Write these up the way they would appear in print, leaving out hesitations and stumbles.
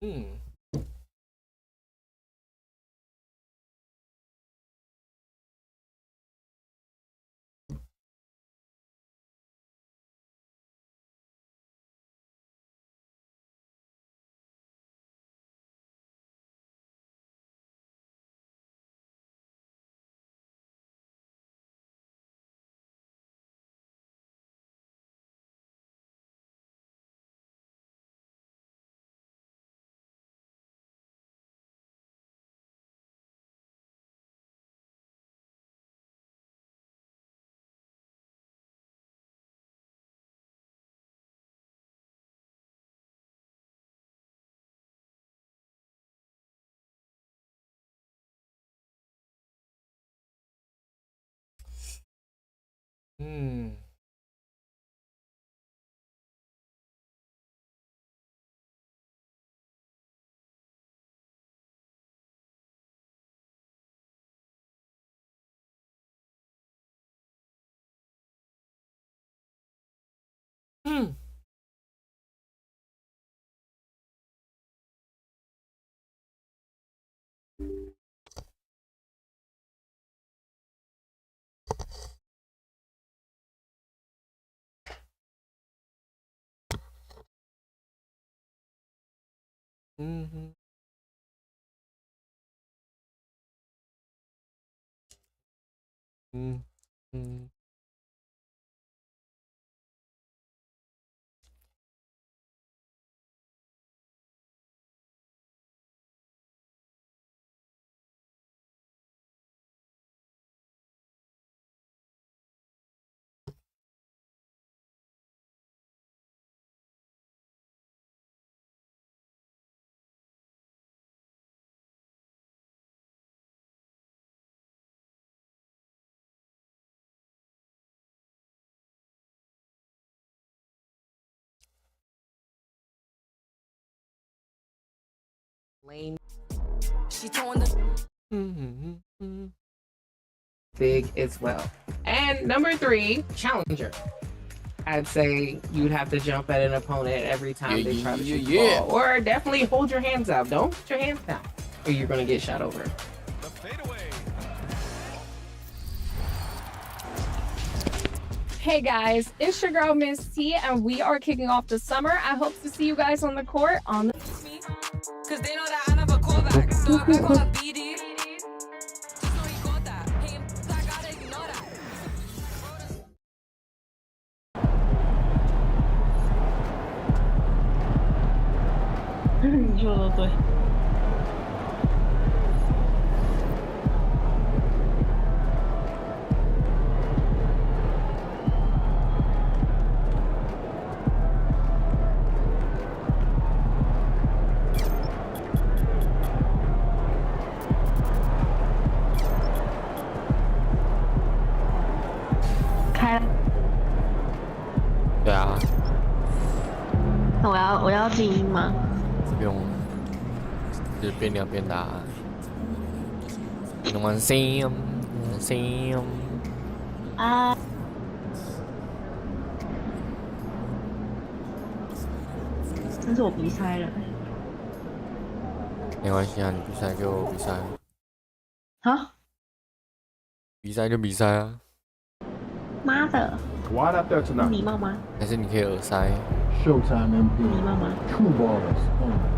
Hmm. Hmm. Hmm. Mm-hmm. Mm-hmm. Lane. She towing the big as well. And number 3, challenger. I'd say you'd have to jump at an opponent every time they try to shoot the ball. Or definitely hold your hands up. Don't put your hands down, or you're gonna get shot over. The fadeaway. Hey guys, it's your girl Miss T, and we are kicking off the summer. I hope to see you guys on the court on the. Cause they know that I never call back. So I back on BD. Just know he got that. Hey, I gotta ignore that. 你说的对。开了。对啊，那我要静音吗？不用，就是边聊边打。弄完声，声。啊。但是我鼻塞了。没关系啊，你比赛就比赛。啊？比赛就比赛啊。妈的！ Wide up there 有 tonight. 礼貌吗？还是你可以耳塞。Showtime 有 MP. 礼貌吗？ True ballers only.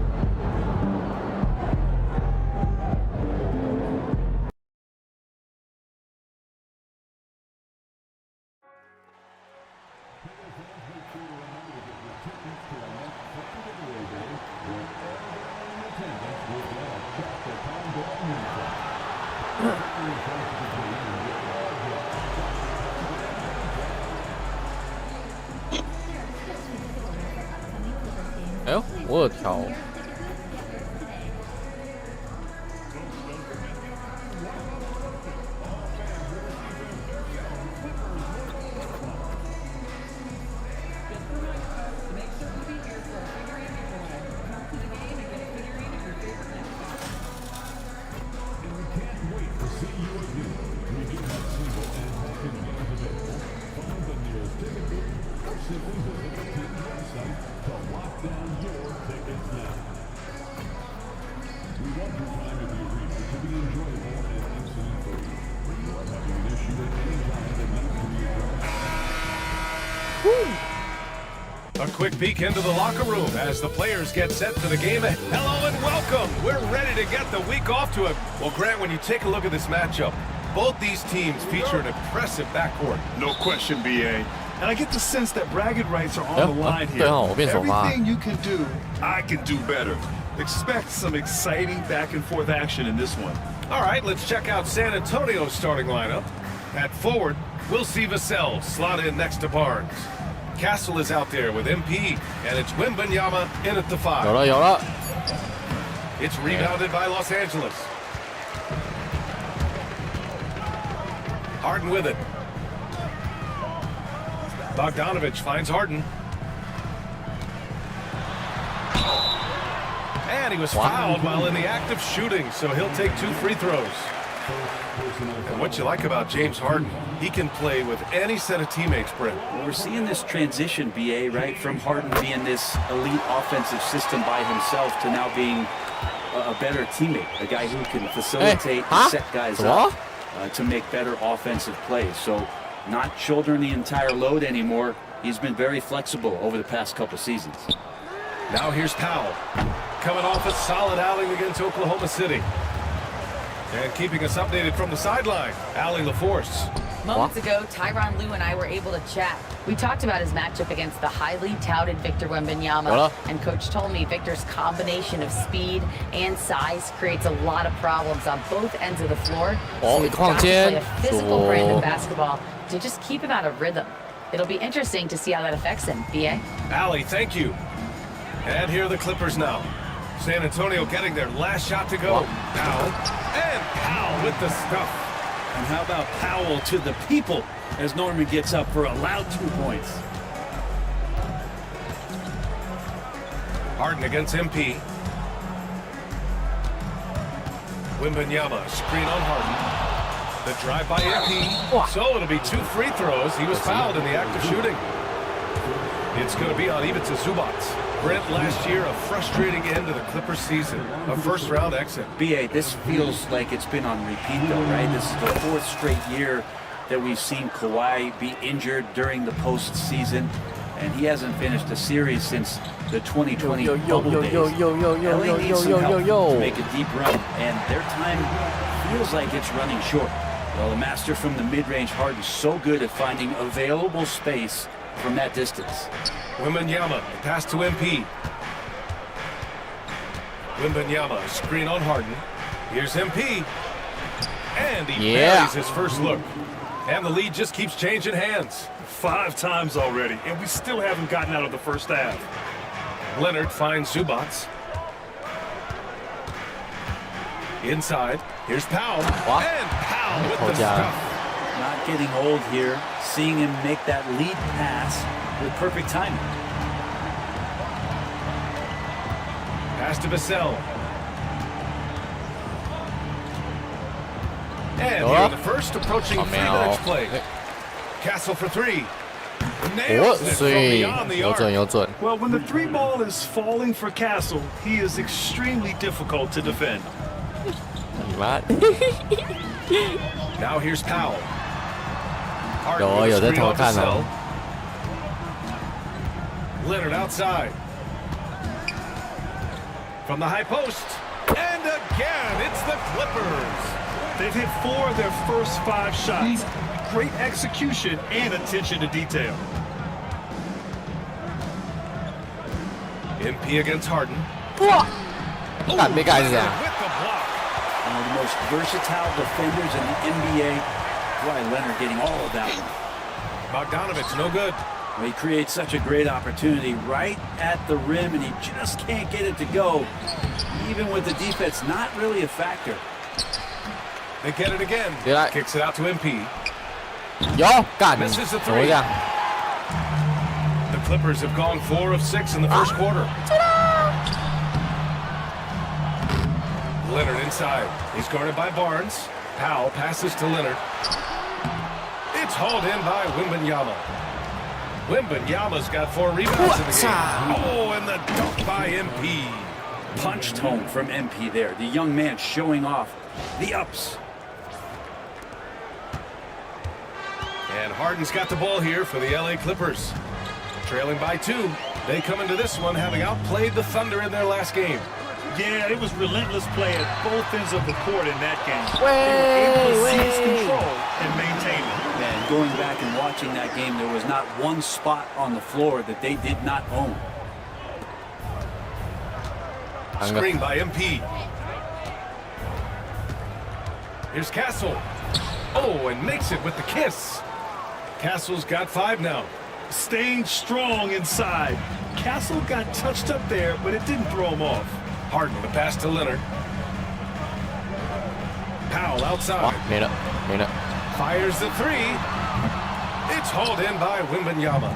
哎呦，我有调。A quick peek into the locker room as the players get set for the game. Hello and welcome. We're ready to get the week off to a... Well, Grant, when you take a look at this matchup, both these teams feature an impressive backcourt. No question, BA. And I get the sense that bragging rights are on the line here. Everything you can do, I can do better. Expect some exciting back-and-forth action in this one. All right, let's check out San Antonio's starting lineup. At forward, we'll see Vassell slot in next to Barnes. Castle is out there with MP, and it's Wembanyama in at the 5. 有了。 It's rebounded by Los Angeles. Harden with it. Bogdanovich finds Harden. And he was fouled while in the act of shooting, so he'll take 2 free throws. And what you like about James Harden, he can play with any set of teammates, Brent. Well, we're seeing this transition, BA, right, from Harden being this elite offensive system by himself to now being a better teammate, a guy who can facilitate and set guys up to make better offensive plays. So not shouldering the entire load anymore. He's been very flexible over the past couple seasons. Now here's Powell, coming off a solid outing against Oklahoma City. And keeping us updated from the sideline, Allie LaForce. Moments ago, Tyronn Lue and I were able to chat. We talked about his matchup against the highly touted Victor Wembanyama. And Coach told me Victor's combination of speed and size creates a lot of problems on both ends of the floor. So we've got to play a physical brand of basketball to just keep him out of rhythm. It'll be interesting to see how that affects him, BA. Allie, thank you. And here are the Clippers now. San Antonio getting their last shot to go. Powell. And Powell with the stuff. And how about Powell to the people as Norman gets up for a loud 2 points. Harden against MP. Wembanyama, screen on Harden. The drive by MP. So it'll be 2 free throws. He was fouled in the act of shooting. It's going to be on Ivica Zubac. Brent, last year, a frustrating end to the Clippers season. A first-round exit. BA, this feels like it's been on repeat, though, right? This is the 4th straight year that we've seen Kawhi be injured during the postseason, and he hasn't finished a series since the 2020 bubble days. LA needs some help to make a deep run, and their time feels like it's running short. Well, the master from the mid-range, Harden's so good at finding available space from that distance. Wembanyama, pass to MP. Wembanyama, screen on Harden. Here's MP. And he buries his first look. And the lead just keeps changing hands. 5 times already, and we still haven't gotten out of the first half. Leonard finds Zubac. Inside, here's Powell. And Powell with the stuff. Not getting old here. Seeing him make that lead pass with perfect timing. Pass to Vassell. And here the first approaching 3 minutes play. Castle for 3. Nails it from beyond the arc. Well, when the 3 ball is falling for Castle, he is extremely difficult to defend. Now here's Powell. Harden Leonard outside. From the high post. And again, it's the Clippers. They've hit 4 of their first 5 shots. Great execution and attention to detail. MP against Harden. Got big eyes there. With the block. One of the most versatile defenders in the NBA. Why Leonard getting all of that one. Bogdanovich, no good. Well, he creates such a great opportunity right at the rim, and he just can't get it to go. Even with the defense not really a factor. They get it again. Kicks it out to MP. Misses the 3. The Clippers have gone 4 of 6 in the first quarter. Leonard inside. He's guarded by Barnes. Powell passes to Leonard. It's hauled in by Wembanyama. Wembanyama's got 4 rebounds in the game. Oh, and the dunk by MP. Punched home from MP there. The young man showing off the ups. And Harden's got the ball here for the LA Clippers. Trailing by 2. They come into this one having outplayed the Thunder in their last game. Yeah, it was relentless play at both ends of the court in that game. They were able to seize control and maintain it. And going back and watching that game, there was not one spot on the floor that they did not own. Screen by MP. Here's Castle. Oh, and makes it with the kiss. Castle's got 5 now. Staying strong inside. Castle got touched up there, but it didn't throw him off. Harden, the pass to Leonard. Powell outside. Made it. Fires the 3. It's hauled in by Wembanyama.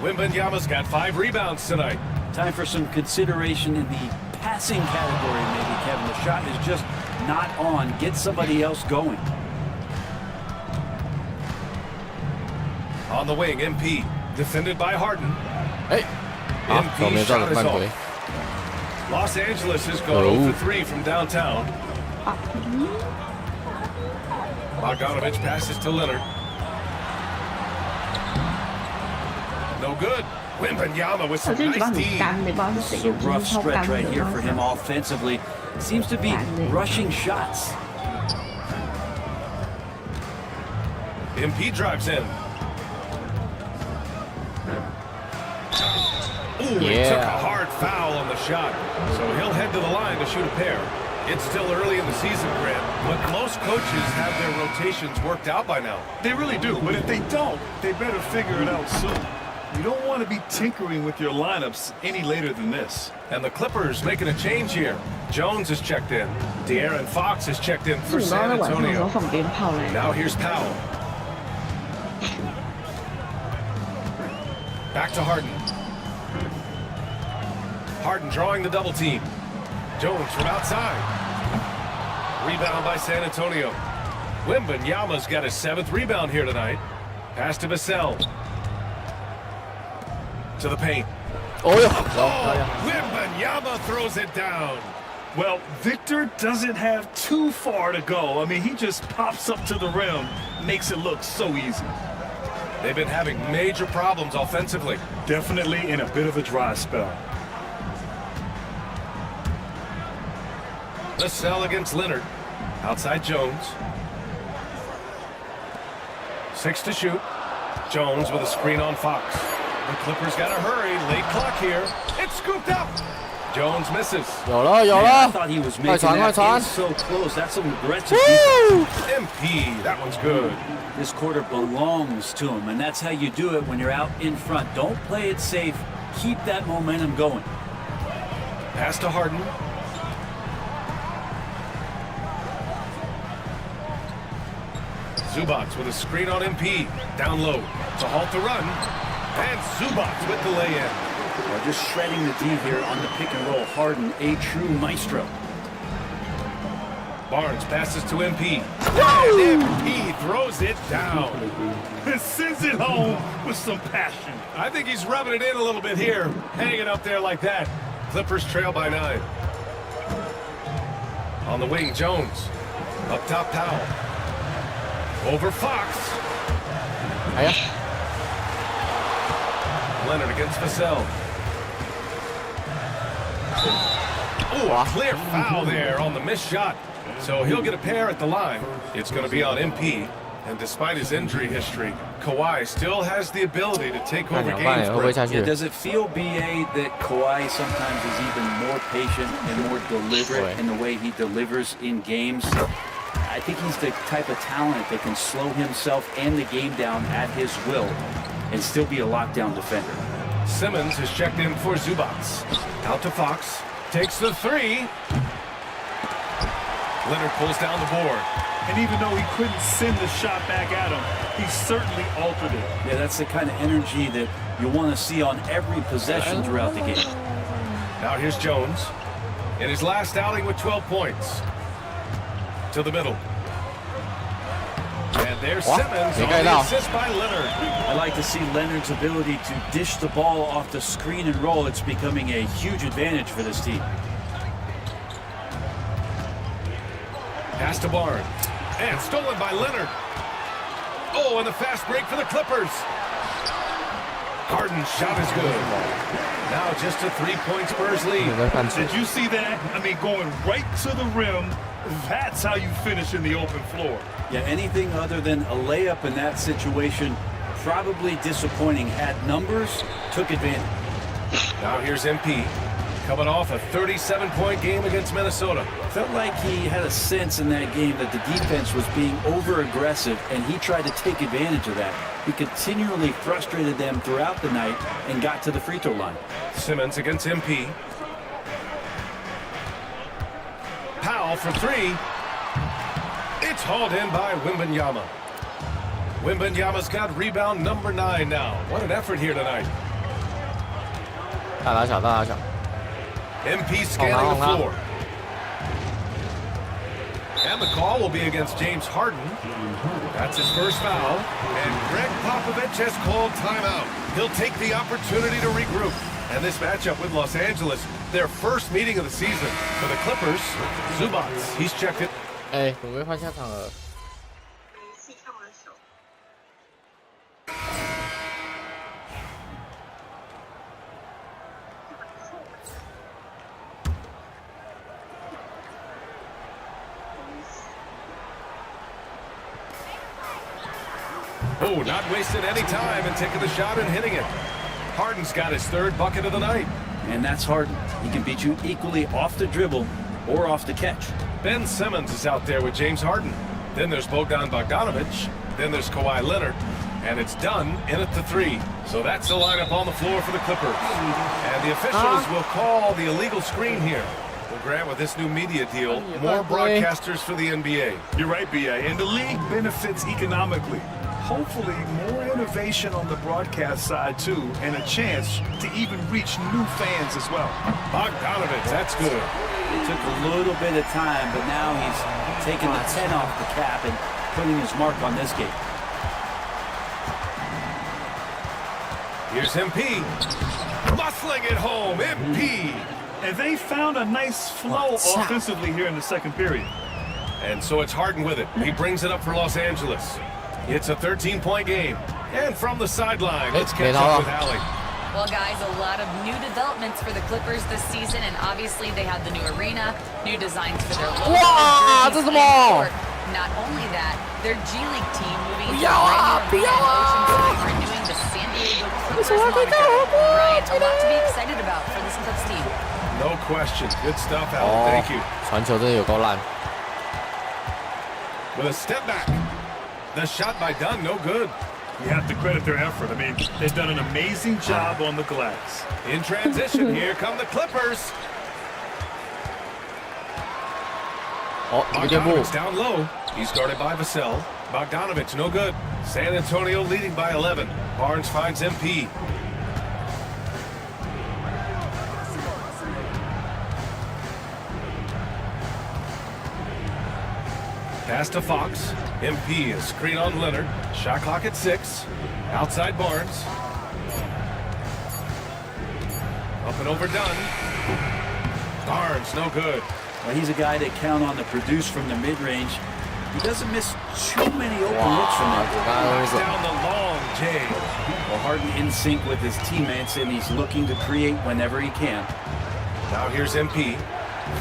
Wembanyama's got 5 rebounds tonight. Time for some consideration in the passing category, maybe, Kevin. The shot is just not on. Get somebody else going. On the wing, MP. Defended by Harden. Hey. MP shot is off. Los Angeles is going 0 for 3 from downtown. Bogdanovich passes to Leonard. No good. Wembanyama with some nice D. This is a rough stretch right here for him offensively. Seems to be rushing shots. MP drives in. Ooh, he took a hard foul on the shot. So he'll head to the line to shoot a pair. It's still early in the season, Grant, but most coaches have their rotations worked out by now. They really do, but if they don't, they better figure it out soon. You don't want to be tinkering with your lineups any later than this. And the Clippers making a change here. Jones is checked in. De'Aaron Fox is checked in for San Antonio. Now here's Powell. Back to Harden. Harden drawing the double team. Jones from outside. Rebound by San Antonio. Wembanyama's got his 7th rebound here tonight. Pass to Vassell. To the paint. Wembanyama throws it down. Well, Victor doesn't have too far to go. I mean, he just pops up to the rim, makes it look so easy. They've been having major problems offensively. Definitely in a bit of a dry spell. Vassell against Leonard. Outside Jones. 6 to shoot. Jones with a screen on Fox. The Clippers got to hurry. Late clock here. It's scooped up. Jones misses. I thought he was making that. He's so close. That's some aggressive defense. MP, that one's good. This quarter belongs to him, and that's how you do it when you're out in front. Don't play it safe. Keep that momentum going. Pass to Harden. Zubac with a screen on MP. Down low to halt the run. And Zubac with the lay-in. Well, just shredding the D here on the pick and roll. Harden, a true maestro. Barnes passes to MP. And MP throws it down. Sends it home with some passion. I think he's rubbing it in a little bit here. Hanging up there like that. Clippers trail by 9. On the wing, Jones. Up top, Powell. Over Fox. Leonard against Vassell. Oh, a clear foul there on the missed shot. So he'll get a pair at the line. It's going to be on MP. And despite his injury history, Kawhi still has the ability to take over games. Yeah, does it feel, BA, that Kawhi sometimes is even more patient and more deliberate in the way he delivers in games? I think he's the type of talent that can slow himself and the game down at his will and still be a lockdown defender. Simmons is checked in for Zubac. Out to Fox. Takes the 3. Leonard pulls down the board. And even though he couldn't send the shot back at him, he certainly altered it. Yeah, that's the kind of energy that you want to see on every possession throughout the game. Now here's Jones. In his last outing with 12 points. To the middle. And there's Simmons on the assist by Leonard. I like to see Leonard's ability to dish the ball off the screen and roll. It's becoming a huge advantage for this team. Pass to Barnes. And stolen by Leonard. Oh, and the fast break for the Clippers. Harden's shot is good. Now just a 3-point Spurs lead. Did you see that? I mean, going right to the rim. That's how you finish in the open floor. Yeah, anything other than a layup in that situation, probably disappointing. Had numbers, took advantage. Now here's MP. Coming off a 37-point game against Minnesota. Felt like he had a sense in that game that the defense was being over-aggressive, and he tried to take advantage of that. He continually frustrated them throughout the night and got to the free throw line. Simmons against MP. Powell for three. It's hauled in by Wembanyama. Wembanyama's got rebound number 9 now. What an effort here tonight. 大打小，大打小。 MP scanning the floor. And the call will be against James Harden. That's his first foul. And Greg Popovich has called timeout. He'll take the opportunity to regroup. And this matchup with Los Angeles, their first meeting of the season. For the Clippers, Zubats, he's checked it. 哎，准备换下场了。 Oh, not wasting any time and taking the shot and hitting it. Harden's got his 3rd bucket of the night. And that's Harden. He can beat you equally off the dribble or off the catch. Ben Simmons is out there with James Harden. Then there's Bogdan Bogdanovic. Then there's Kawhi Leonard. And it's done in at the 3. So that's the lineup on the floor for the Clippers. And the officials will call the illegal screen here. Well, Grant, with this new media deal, more broadcasters for the NBA. You're right, B.A. And the league benefits economically. Hopefully, more innovation on the broadcast side, too, and a chance to even reach new fans as well. Bogdanovic, that's good. It took a little bit of time, but now he's taking the 10 off the cap and putting his mark on this game. Here's MP. Muscling it home, MP. And they found a nice flow offensively here in the second period. And so it's Harden with it. He brings it up for Los Angeles. It's a 13-point game. And from the sideline, let's catch up with Allie. Well, guys, a lot of new developments for the Clippers this season, and obviously they have the new arena, new designs for their logo. Wow, this is more. Not only that, their G League team moving to Oceanside, renewing the San Diego Clippers moniker. Right, a lot to be excited about for this Clips team. No question. Good stuff, Allie. Thank you. 传球真的有够烂。 With a step back. The shot by Dunn, no good. You have to credit their effort. I mean, they've done an amazing job on the glass. In transition, here come the Clippers. Bogdanovic down low. He's guarded by Vassell. Bogdanovic, no good. San Antonio leading by 11. Barnes finds MP. Pass to Fox. MP is screen on Leonard. Shot clock at 6. Outside Barnes. Up and over Dunn. Barnes, no good. Well, he's a guy that count on to produce from the mid-range. He doesn't miss too many open looks from there. Knocks down the long J. Well, Harden in sync with his teammates, and he's looking to create whenever he can. Now here's MP.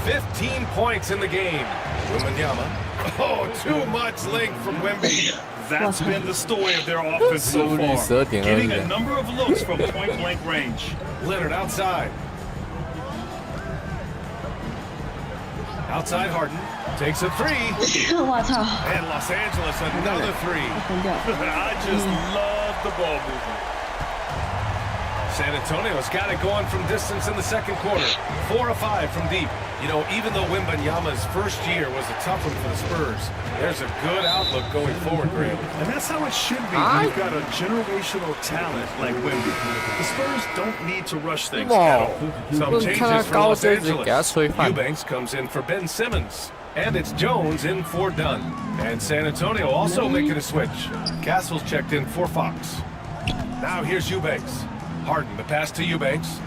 15 points in the game. Wembanyama. Oh, too much length from Wemby. That's been the story of their offense so far. Getting a number of looks from point-blank range. Leonard outside. Outside Harden. Takes a 3. And Los Angeles another 3. I just love the ball movement. San Antonio's got it going from distance in the second quarter. 4 of 5 from deep. You know, even though Wembanyama's first year was a tough one for the Spurs, there's a good outlook going forward, Graham. And that's how it should be when you've got a generational talent like Wemby. The Spurs don't need to rush things at all. Some changes for Los Angeles. Eubanks comes in for Ben Simmons. And it's Jones in for Dunn. And San Antonio also making a switch. Castle's checked in for Fox. Now here's Eubanks. Harden, the pass to Eubanks.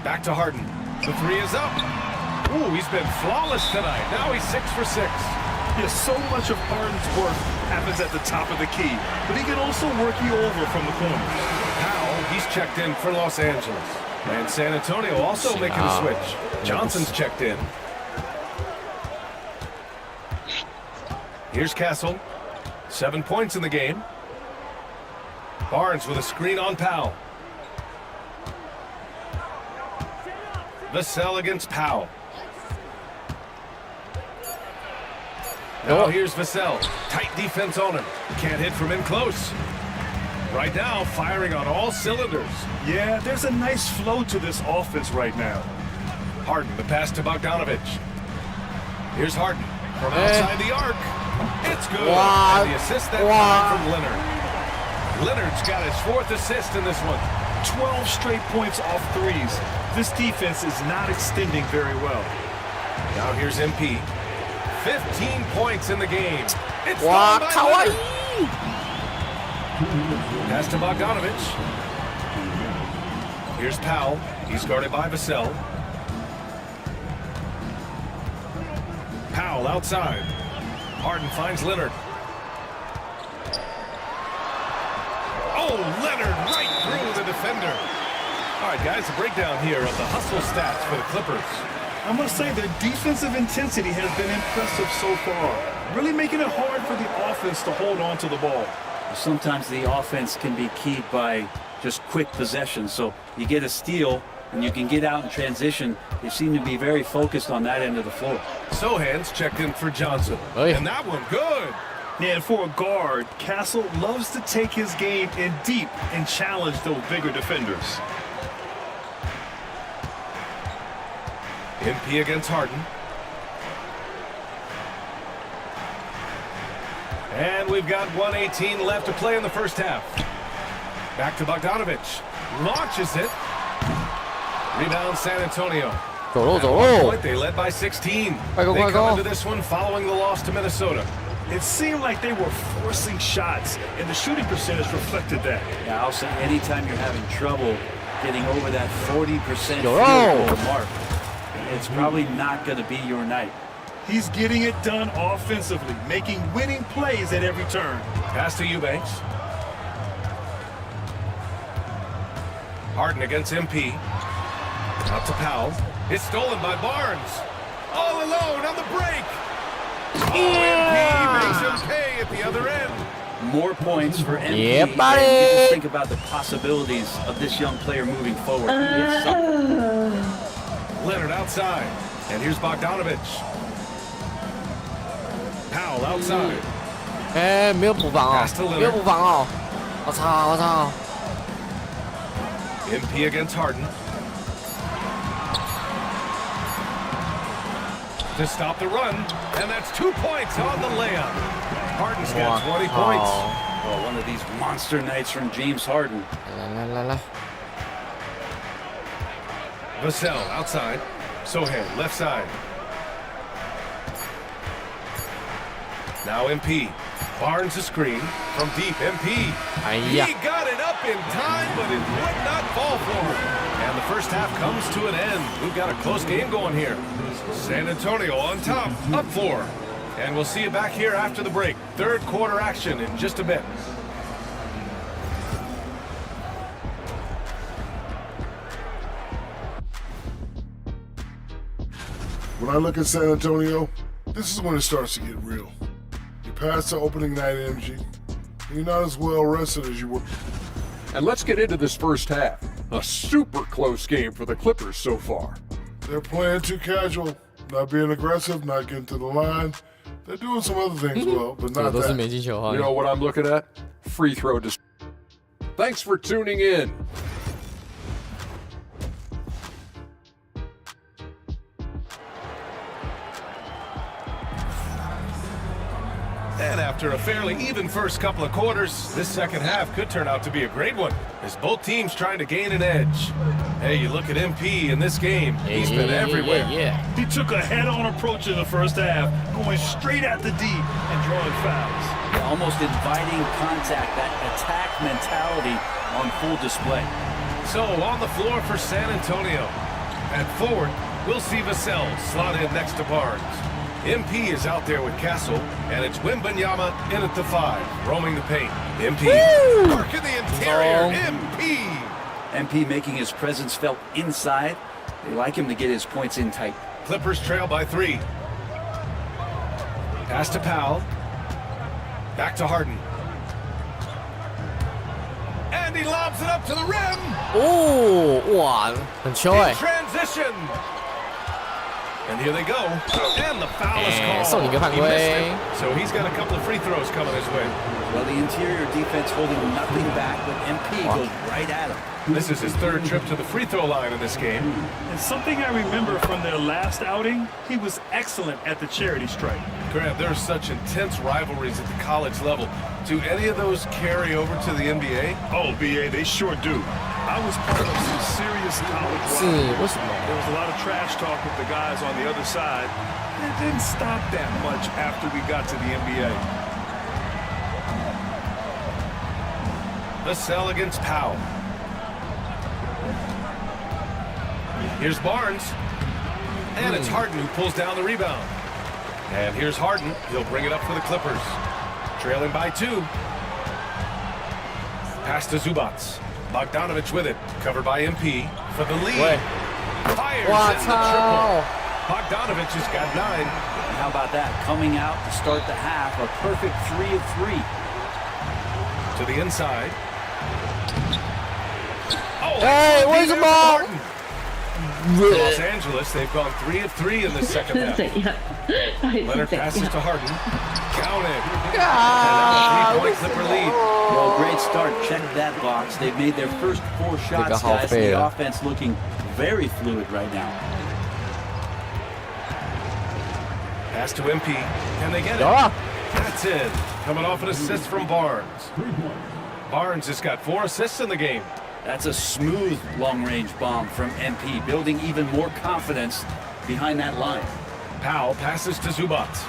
Back to Harden. The 3 is up. Ooh, he's been flawless tonight. Now he's 6 for 6. Yeah, so much of Harden's work happens at the top of the key, but he can also work you over from the corner. Powell He's checked in for Los Angeles. And San Antonio also making a switch. Johnson's checked in. Here's Castle. 7 points in the game. Barnes with a screen on Powell. Vassell against Powell. Now here's Vassell. Tight defense on him. Can't hit from in close. Right now, firing on all cylinders. Yeah, there's a nice flow to this offense right now. Harden, the pass to Bogdanovich. Here's Harden from outside the arc. It's good. And the assist that time from Leonard. Leonard's got his 4th assist in this one. 12 straight points off threes. This defense is not extending very well. Now here's MP. 15 points in the game. It's by Leonard. Pass to Bogdanovich. Here's Powell. He's guarded by Vassell. Powell outside. Harden finds Leonard. Oh, Leonard right through the defender. All right, guys, a breakdown here of the hustle stats for the Clippers. I must say their defensive intensity has been impressive so far. Really making it hard for the offense to hold on to the ball. Sometimes the offense can be keyed by just quick possession. So you get a steal and you can get out in transition. They seem to be very focused on that end of the floor. Sohan's checked in for Johnson. And that one good. Yeah, and for a guard, Castle loves to take his game in deep and challenge those bigger defenders. MP against Harden. And we've got 1:18 left to play in the first half. Back to Bogdanovich. Launches it. Rebound San Antonio. At one point, they led by 16. They come into this one following the loss to Minnesota. It seemed like they were forcing shots, and the shooting percentage reflected that. Yeah, I'll say anytime you're having trouble getting over that 40% field goal mark, it's probably not going to be your night. He's getting it done offensively, making winning plays at every turn. Pass to Eubanks. Harden against MP. Out to Powell. It's stolen by Barnes. All alone on the break. MP makes him pay at the other end. More points for MP. Yeah, buddy. And you just think about the possibilities of this young player moving forward. Leonard outside. And here's Bogdanovich. Powell outside. 没有补防啊，没有补防啊！我操，我操！ MP against Harden. To stop the run, and that's 2 points on the layup. Harden's got 20 points. Oh, one of these monster nights from James Harden. 来， Vassell outside. Sohan left side. Now MP. Barnes a screen from deep. MP. He got it up in time, but it would not fall for him. And the first half comes to an end. We've got a close game going here. San Antonio on top, up 4. And we'll see you back here after the break. Third quarter action in just a bit. When I look at San Antonio, this is when it starts to get real. You pass the opening night energy, and you're not as well rested as you were. And let's get into this first half. A super close game for the Clippers so far. They're playing too casual, not being aggressive, not getting to the line. They're doing some other things well, but not that. You know what I'm looking at? Free throw. Thanks for tuning in. And after a fairly even first couple of quarters, this second half could turn out to be a great one, as both teams trying to gain an edge. Hey, you look at MP in this game, he's been everywhere. He took a head-on approach in the first half, going straight at the D and drawing fouls. Yeah, almost inviting contact, that attack mentality on full display. So on the floor for San Antonio. At forward, we'll see Vassell slot in next to Barnes. MP is out there with Castle, and it's Wembanyama in at the 5, roaming the paint. MP, work in the interior. MP MP making his presence felt inside. They like him to get his points in tight. Clippers trail by 3. Pass to Powell. Back to Harden. And he lobs it up to the rim. 哦，哇，很秋 In transition. And here they go. And the foul is called. 送你一个犯 He missed 规 it. So he's got a couple of free throws coming his way. Well, the interior defense holding nothing back, but MP goes right at him. This is his 3rd trip to the free throw line in this game. And something I remember from their last outing, he was excellent at the charity stripe. Grant, there's such intense rivalries at the college level. Do any of those carry over to the NBA? Oh, BA, they sure do. I was part of some serious college 是 rivalry. 为什么？ There was a lot of trash talk with the guys on the other side. And it didn't stop that much after we got to the NBA. The sell against Powell. Here's Barnes. And it's Harden who pulls down the rebound. And here's Harden. He'll bring it up for the Clippers. Trailing by 2. Pass to Zubats. Bogdanovich with it. Covered by MP for the lead. Fires in the triple. Bogdanovich has got 9. And how about that? Coming out to start the half, a perfect 3 of 3. To the inside. Oh, Hey, where's the ball? Los Angeles, they've gone 3 of 3 in the second half. Leonard passes to Harden. Counted. And now a 3-point Clipper lead. Well, great start. Check that box. They've made their first 4 shots, guys. The offense looking very fluid right now. Pass to MP. Can they get it? That's it. Coming off an assist from Barnes. Barnes has got 4 assists in the game. That's a smooth long-range bomb from MP, building even more confidence behind that line. Powell passes to Zubats.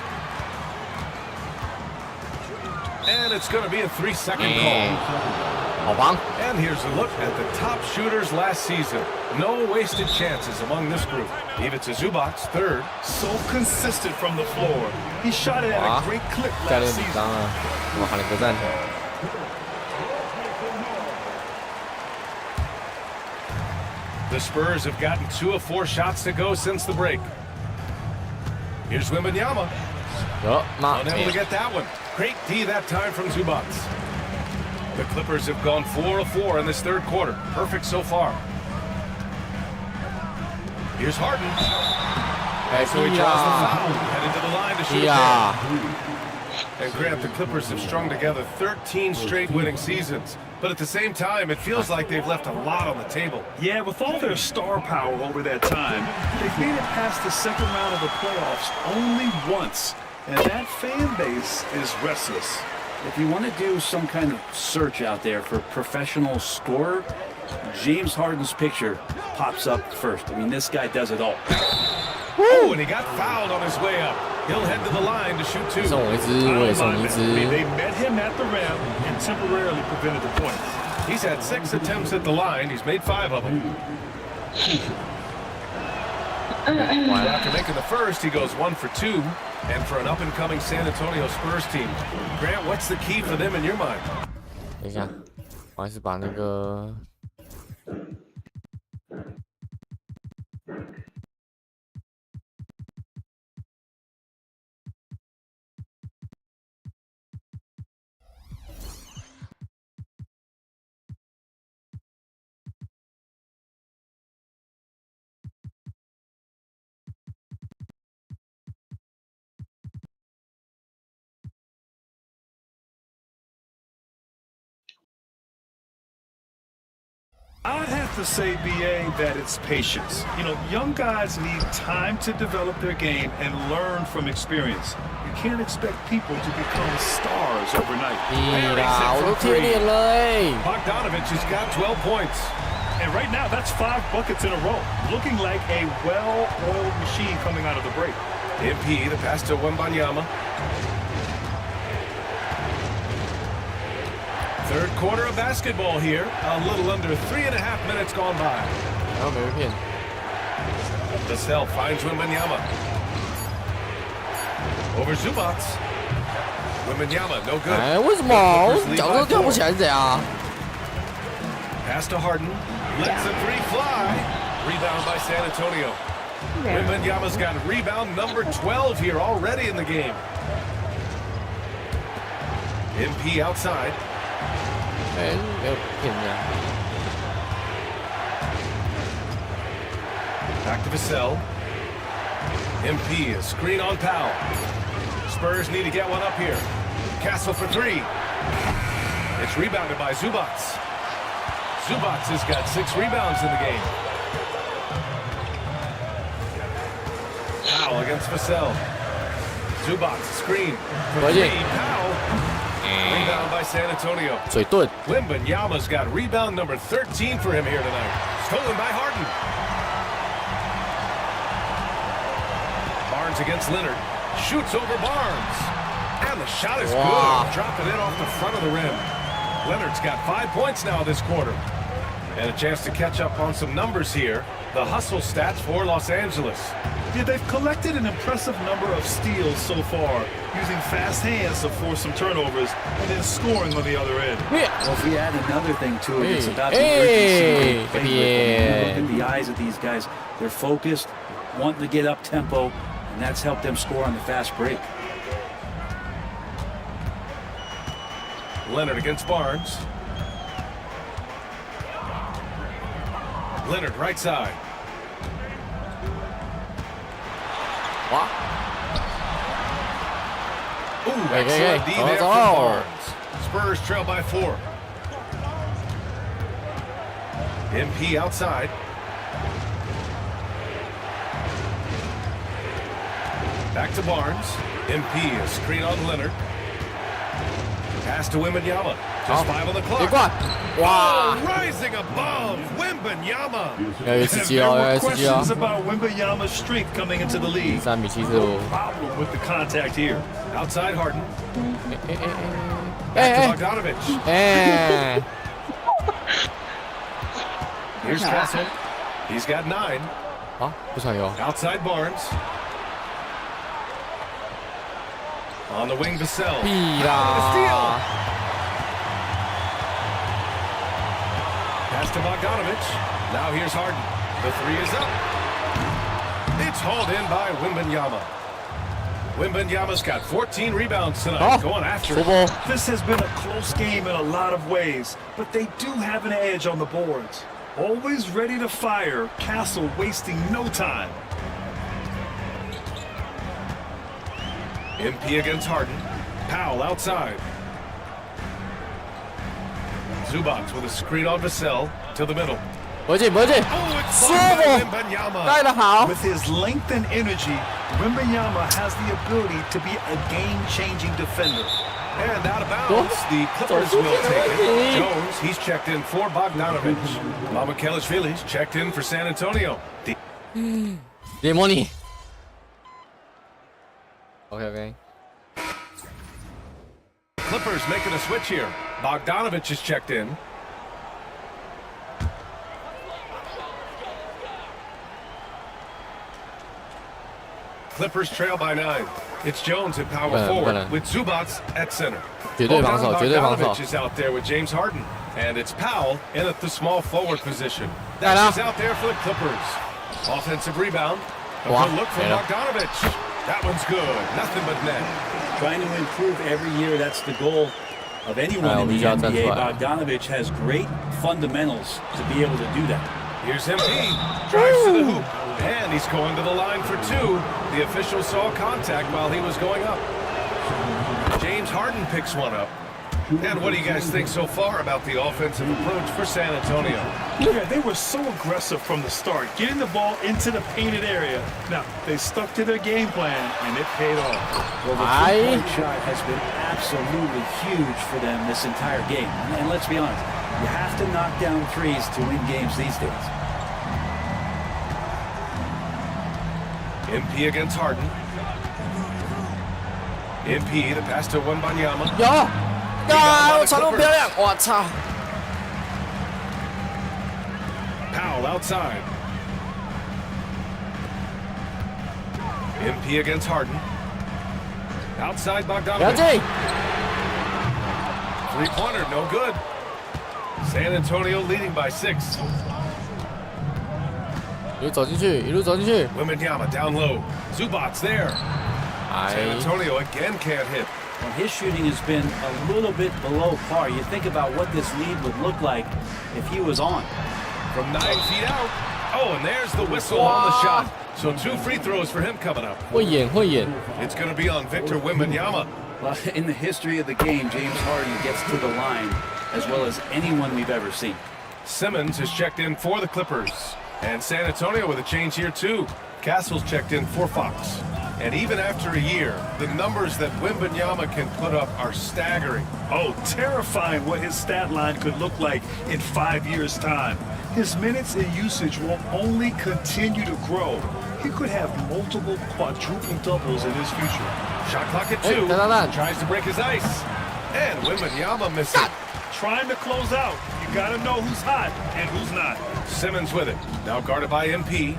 And it's going to be a 3-second call. And here's a look at the top shooters last season. No wasted chances among this group. Ivica Zubats, 3rd. So consistent from the floor. He shot it at a great clip last season. 我喊了个赞。 The Spurs have gotten 2 of 4 shots to go since the break. Here's Wembanyama. Unable to get that one. Great D that time from Zubats. The Clippers have gone 4 of 4 in this 3rd quarter. Perfect so far. Here's Harden. So he draws the foul. Headed to the line to shoot again. And Grant, the Clippers have strung together 13 straight winning seasons. But at the same time, it feels like they've left a lot on the table. Yeah, with all their star power over that time, they've made it past the 2nd round of the playoffs only once. And that fan base is restless. If you want to do some kind of search out there for professional scorer, James Harden's picture pops up first. I mean, this guy does it all. Oh, and he got fouled on his way up. He'll head to the line to shoot 2. 送我一支，我也送你一支。 They met him at the rim and temporarily prevented the points. He's had 6 attempts at the line. He's made 5 of them. While after making the first, he goes 1 for 2. And for an up-and-coming San Antonio Spurs team, Grant, what's the key for them in your mind? 等一下，我还是把那个。 I'd have to say, BA, that it's patience. You know, young guys need time to develop their game and learn from experience. You can't expect people to become stars overnight. Bogdanovich has got 12 points. And right now, that's 5 buckets in a row. Looking like a well-oiled machine coming out of the break. MP, the pass to Wembanyama. 3rd quarter of basketball here. A little under 3.5 minutes gone by. Vassell finds Wembanyama. Over Zubats. Wembanyama, no good. 哎，为什么我脚都跳不起来是怎样？ Pass to Harden. Lets a three fly. Rebound by San Antonio. Wembanyama's got rebound number 12 here already in the game. MP outside. Back to Vassell. MP, a screen on Powell. Spurs need to get one up here. Castle for three. It's rebounded by Zubats. Zubats has got 6 rebounds in the game. Powell against Vassell. Zubats, screen. For three, Powell. Rebound by San Antonio. Wembanyama's got rebound number 13 for him here tonight. Stolen by Harden. Barnes against Leonard. Shoots over Barnes. And the shot is good. Dropping it off the front of the rim. Leonard's got 5 points now this quarter. And a chance to catch up on some numbers here. The hustle stats for Los Angeles. Yeah, they've collected an impressive number of steals so far, using fast hands to force some turnovers and then scoring on the other end. Well, if we add another thing to it, it's about the urgency. When you look at the eyes of these guys, they're focused, wanting to get up tempo, and that's helped them score on the fast break. Leonard against Barnes. Leonard right side. Ooh, excellent D there for Barnes. Spurs trail by 4. MP outside. Back to Barnes. MP, a screen on Leonard. Pass to Wembanyama. Just 5 on the clock. Wow. Oh, rising above Wembanyama. There were questions about Wembanyama's strength coming into the league. No problem with the contact here. Outside Harden. Back to Bogdanovich. Here's Castle. He's got 9. Outside Barnes. On the wing, Vassell. Steal. Pass to Bogdanovich. Now here's Harden. The 3 is up. It's hauled in by Wembanyama. Wembanyama's got 14 rebounds tonight. Going after it. This has been a close game in a lot of ways, but they do have an edge on the boards. Always ready to fire. Castle wasting no time. MP against Harden. Powell outside. Zubats with a screen on Vassell to the middle. With his length and energy, Wembanyama has the ability to be a game-changing defender. And out of bounds, the Clippers will take it. Jones, he's checked in for Bogdanovich. Mamakelishvili's checked in for San Antonio. Demoni. Okay. Clippers making a switch here. Bogdanovich is checked in. Clippers trail by 9. It's Jones at power forward with Zubats at center. Bogdanovich is out there with James Harden. And it's Powell in at the small forward position. That's out there for the Clippers. Offensive rebound. A good look from Bogdanovich. That one's good. Nothing but net. Trying to improve every year, that's the goal of anyone in the NBA. Bogdanovich has great fundamentals to be able to do that. Here's MP. Drives to the hoop. And he's going to the line for 2. The official saw contact while he was going up. James Harden picks one up. And what do you guys think so far about the offensive approach for San Antonio? Yeah, they were so aggressive from the start, getting the ball into the painted area. Now, they stuck to their game plan, and it paid off. Well, the three-point shot has been absolutely huge for them this entire game. And let's be honest, you have to knock down threes to win games these days. MP against Harden. MP, the pass to Wembanyama. Powell outside. MP against Harden. Outside Bogdanovich. Three-pointer, no good. San Antonio leading by 6. 一路走进去，一路走进去。Wembanyama down low. Zubats there. San Antonio again can't hit. Well, his shooting has been a little bit below par. You think about what this lead would look like if he was on. From 9 feet out. Oh, and there's the whistle on the shot. So 2 free throws for him coming up. 会演，会演。 It's going to be on Victor Wembanyama. Well, in the history of the game, James Harden gets to the line as well as anyone we've ever seen. Simmons has checked in for the Clippers. And San Antonio with a change here too. Castle's checked in for Fox. And even after a year, the numbers that Wembanyama can put up are staggering. Oh, terrifying what his stat line could look like in 5 years' time. His minutes and usage will only continue to grow. He could have multiple quadruple doubles in his future. Shot clock at 2. Tries to break his ice. And Wembanyama misses. Trying to close out. You gotta know who's hot and who's not. Simmons with it. Now guarded by MP.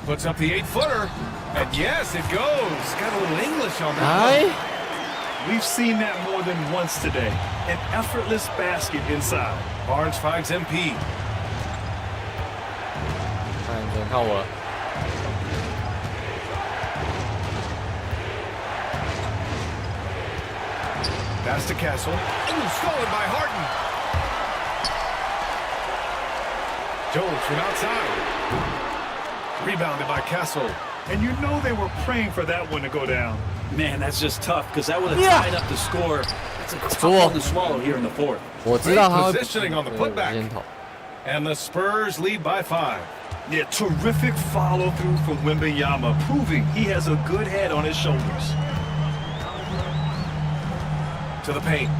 Puts up the 8-footer. And yes, it goes. Got a little English on that. We've seen that more than once today. An effortless basket inside. Barnes finds MP. 看我了。 Pass to Castle. Ooh, stolen by Harden. Jones from outside. Rebounded by Castle. And you know they were praying for that one to go down. Man, that's just tough because that would have tied up the score. It's a tough one to swallow here in the fourth. Great positioning on the putback. And the Spurs lead by 5. Yeah, terrific follow-through from Wembanyama, proving he has a good head on his shoulders. To the paint.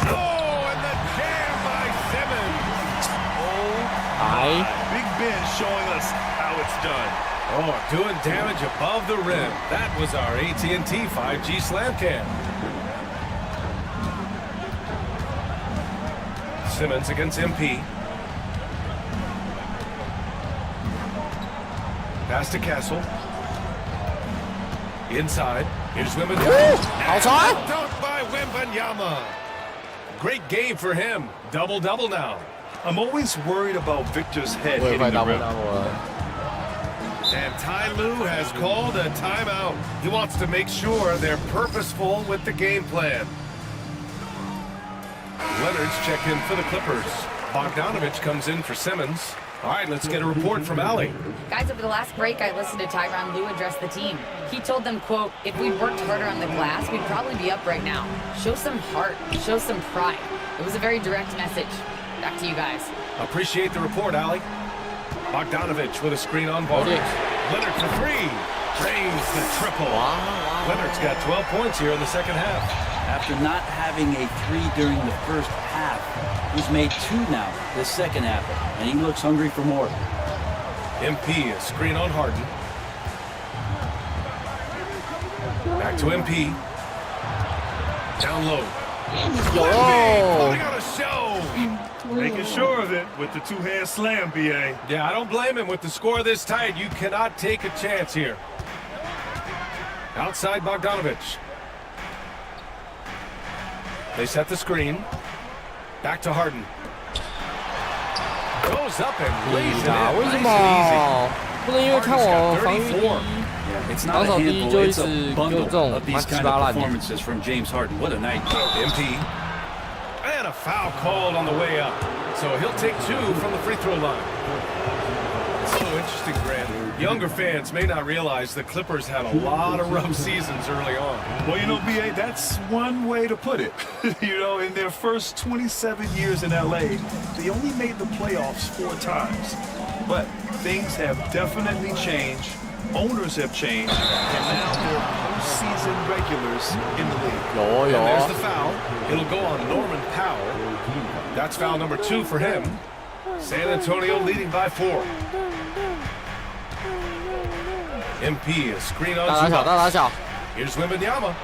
Oh, and the jam by Simmons. Oh, Big Ben showing us how it's done. Oh, doing damage above the rim. That was our AT&T 5G slam cam. Simmons against MP. Pass to Castle. Inside. Here's Wembanyama. Outside. Dunk by Wembanyama. Great game for him. Double-double now. I'm always worried about Victor's head hitting the rim. And Ty Lue has called a timeout. He wants to make sure they're purposeful with the game plan. Leonard's checked in for the Clippers. Bogdanovich comes in for Simmons. All right, let's get a report from Allie. Guys, over the last break, I listened to Tyronn Lue address the team. He told them, quote, if we'd worked harder on the glass, we'd probably be up right now. Show some heart. Show some pride. It was a very direct message. Back to you guys. Appreciate the report, Allie. Bogdanovich with a screen on Barnes. Leonard for 3. Drains the triple. Leonard's got 12 points here in the second half. After not having a 3 during the first half, he's made 2 now this second half, and he looks hungry for more. MP, a screen on Harden. Back to MP. Down low. Putting on a show. Making sure of it with the 2-hand slam, BA. Yeah, I don't blame him. With the score this tight, you cannot take a chance here. Outside Bogdanovich. They set the screen. Back to Harden. Goes up and lays it in. 为什么？不能因为看我防御低， It's not a handful, it's a bundle of these kind of performances from James Harden. What a night. MP. And a foul called on the way up. So he'll take 2 from the free throw line. So interesting, Grant. Younger fans may not realize the Clippers had a lot of rough seasons early on. Well, you know, BA, that's one way to put it. You know, in their first 27 years in LA, they only made the playoffs 4 times. But things have definitely changed. Owners have changed, and now they're postseason regulars in the league. And there's the foul. It'll go on Norman Powell. That's foul number 2 for him. San Antonio leading by 4. MP, a screen on Zubac. Here's Wembanyama.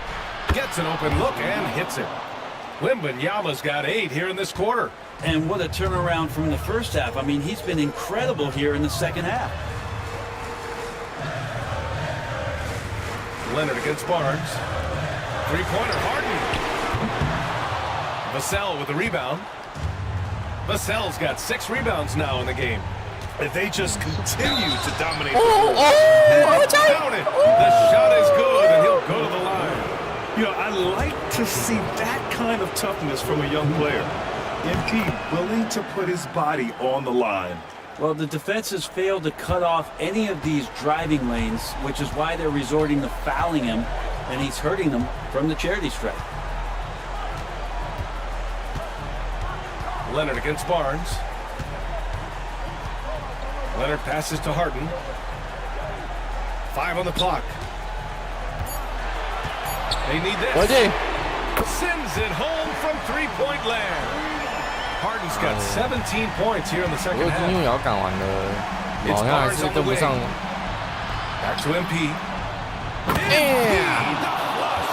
Gets an open look and hits it. Wembanyama's got 8 here in this quarter. And what a turnaround from the first half. I mean, he's been incredible here in the second half. Leonard against Barnes. Three-pointer, Harden. Vassell with the rebound. Vassell's got 6 rebounds now in the game. They just continue to dominate. Count it. The shot is good, and he'll go to the line. You know, I like to see that kind of toughness from a young player. MP willing to put his body on the line. Well, the defense has failed to cut off any of these driving lanes, which is why they're resorting to fouling him, and he's hurting them from the charity stripe. Leonard against Barnes. Leonard passes to Harden. 5 on the clock. They need this. Sends it home from three-point land. Harden's got 17 points here in the second half. It's Barnes on the wing. Back to MP. And the flush.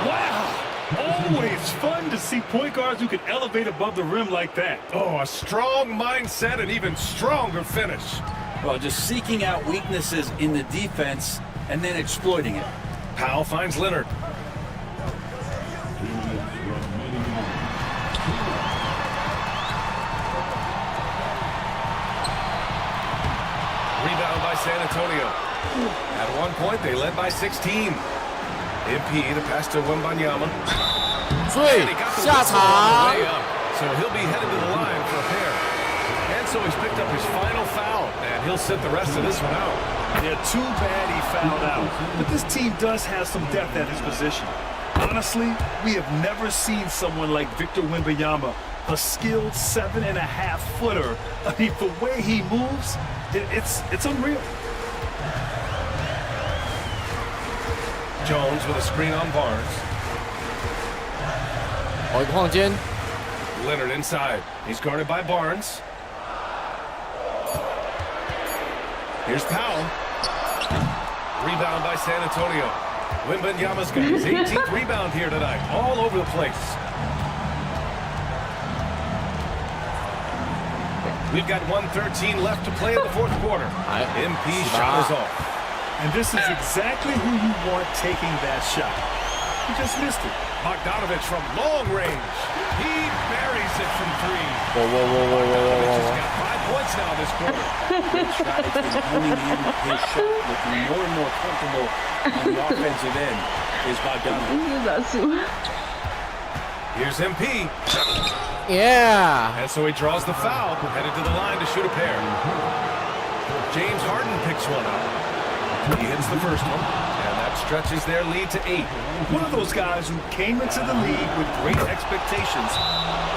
Wow. Always fun to see point guards who can elevate above the rim like that. Oh, a strong mindset and even stronger finish. Well, just seeking out weaknesses in the defense and then exploiting it. Powell finds Leonard. Rebound by San Antonio. At one point, they led by 16. MP, the pass to Wembanyama. And he got the way up. So he'll be headed to the line for a pair. And so he's picked up his final foul, and he'll sit the rest of this one out. Yeah, too bad he fouled out. But this team does have some depth at his position. Honestly, we have never seen someone like Victor Wembanyama, a skilled 7.5-footer. I mean, the way he moves, it's unreal. Jones with a screen on Barnes. Leonard inside. He's guarded by Barnes. Here's Powell. Rebound by San Antonio. Wembanyama's got his 18th rebound here tonight. All over the place. We've got 1:13 left to play in the fourth quarter. MP shot is off. And this is exactly who you want taking that shot. He just missed it. Bogdanovich from long range. He buries it from 3. Whoa. He's got 5 points now this quarter. Good shot. It's been coming in his shot, looking more and more comfortable on the offensive end is Bogdanovich. Here's MP. Yeah. And so he draws the foul, headed to the line to shoot a pair. James Harden picks one up. He hits the first one, and that stretches their lead to 8. One of those guys who came into the league with great expectations.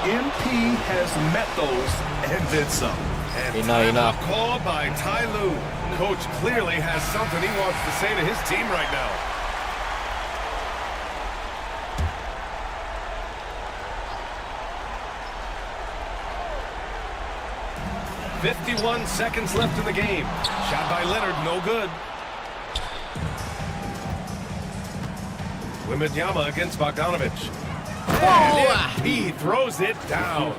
MP has met those and then some. And timeout called by Ty Lue. Coach clearly has something he wants to say to his team right now. .51 seconds left in the game. Shot by Leonard, no good. Wembanyama against Bogdanovich. And he throws it down.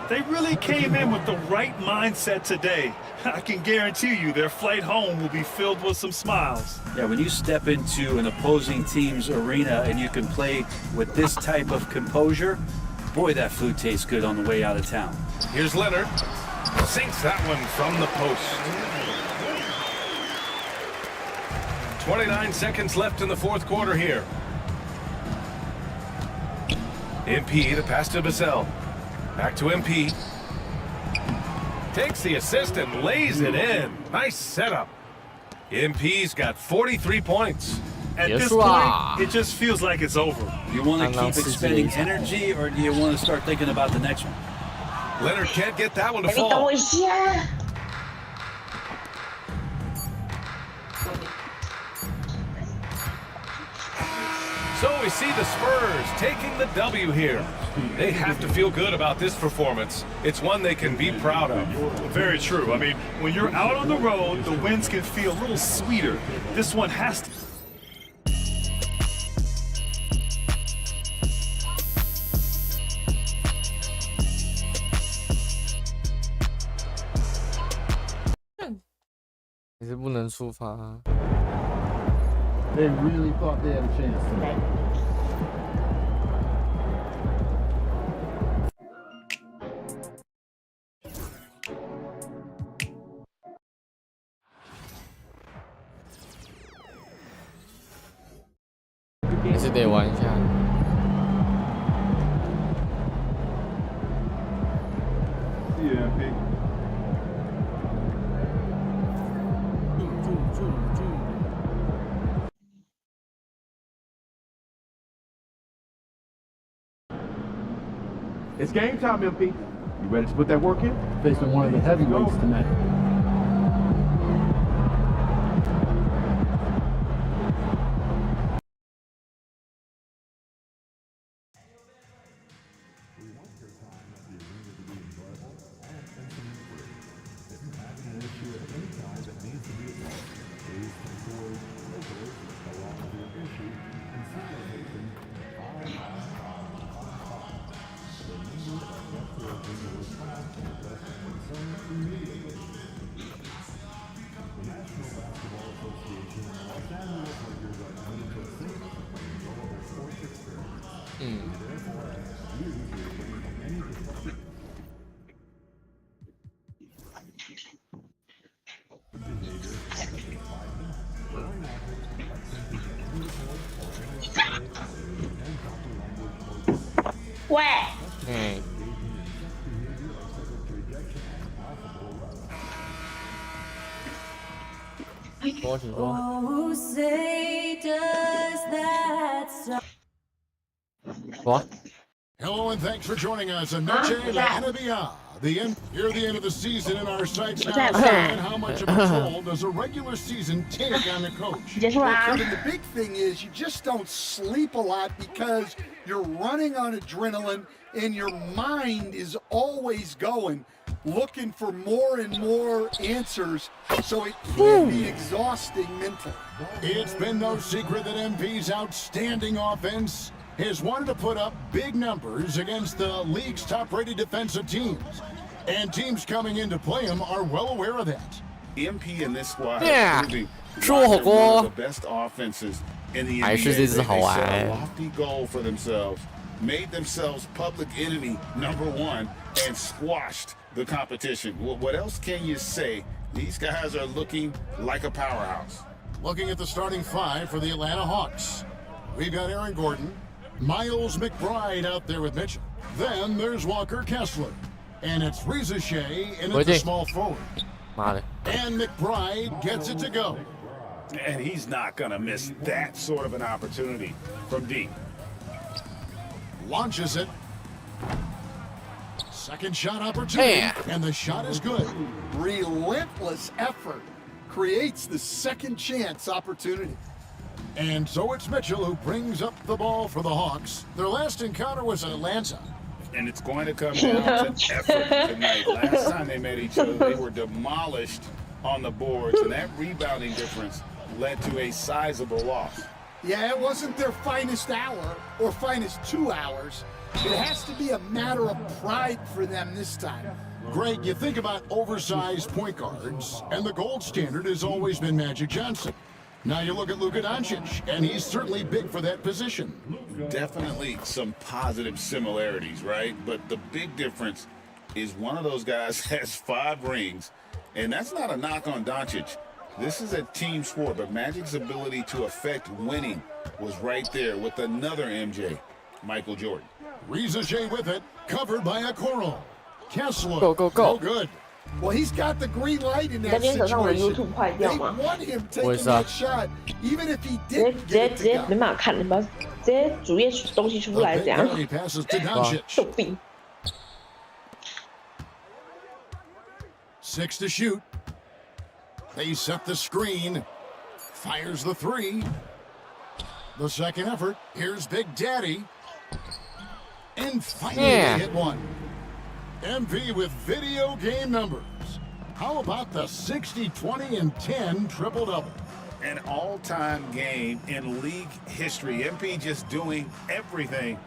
They really came in with the right mindset today. I can guarantee you their flight home will be filled with some smiles. Yeah, when you step into an opposing team's arena and you can play with this type of composure, boy, that food tastes good on the way out of town. Here's Leonard. Sinks that one from the post. 29 seconds left in the fourth quarter here. MP, the pass to Vassell. Back to MP. Takes the assist and lays it in. Nice setup. MP's got 43 points. At this point, it just feels like it's over. Do you want to keep expending energy, or do you want to start thinking about the next one? Leonard can't get that one to fall. So we see the Spurs taking the W here. They have to feel good about this performance. It's one they can be proud of. Very true. I mean, when you're out on the road, the wins can feel a little sweeter. This one has to. They really thought they had a chance tonight. 还是得玩一下。It's game time, MP. You ready to put that work in? Facing one of the heavyweights tonight.喂。说请说。What? Hello and thanks for joining us on Noche La NBA. Near the end of the season in our sights now, and how much of a toll does a regular season take on the coach? Well, Kevin, the big thing is you just don't sleep a lot because you're running on adrenaline and your mind is always going, looking for more and more answers, so it can be exhausting mentally. It's been no secret that MP's outstanding offense has wanted to put up big numbers against the league's top-rated defensive teams. And teams coming in to play him are well aware of that. MP in this squad one of the best offenses in the NBA. 还是这只好玩。 They set a lofty goal for themselves, made themselves public enemy #1, and squashed the competition. Well, what else can you say? These guys are looking like a powerhouse. Looking at the starting five for the Atlanta Hawks, we've got Aaron Gordon, Miles McBride out there with Mitchell. Then there's Walker Kessler. And it's Reza Shea in at the small forward. And McBride gets it to go. And he's not going to miss that sort of an opportunity from deep. Launches it. Second shot opportunity. And the shot is good. Relentless effort creates the second chance opportunity. And so it's Mitchell who brings up the ball for the Hawks. Their last encounter was in Atlanta. And it's going to come down to effort tonight. Last time they met each other, they were demolished on the boards, and that rebounding difference led to a sizable loss. Yeah, it wasn't their finest hour or finest 2 hours. It has to be a matter of pride for them this time. Greg, you think about oversized point guards, and the gold standard has always been Magic Johnson. Now you look at Luka Doncic, and he's certainly big for that position. Definitely some positive similarities, right? But the big difference is one of those guys has 5 rings, and that's not a knock on Doncic. This is a team sport, but Magic's ability to affect winning was right there with another MJ, Michael Jordan. Reza Shea with it, covered by Okoro. Kessler. Go. Oh, good. Well, he's got the green light in that situation. They want him taking that shot, even if he didn't get it to go. 没办法看，你不要这些主页东西出不来，这样。逗比。6 to shoot. They set the screen. Fires the 3. The second effort. Here's Big Daddy. And finally they hit one. MP with video game numbers. How about the 60, 20, and 10 triple-double? An all-time game in league history. MP just doing everything.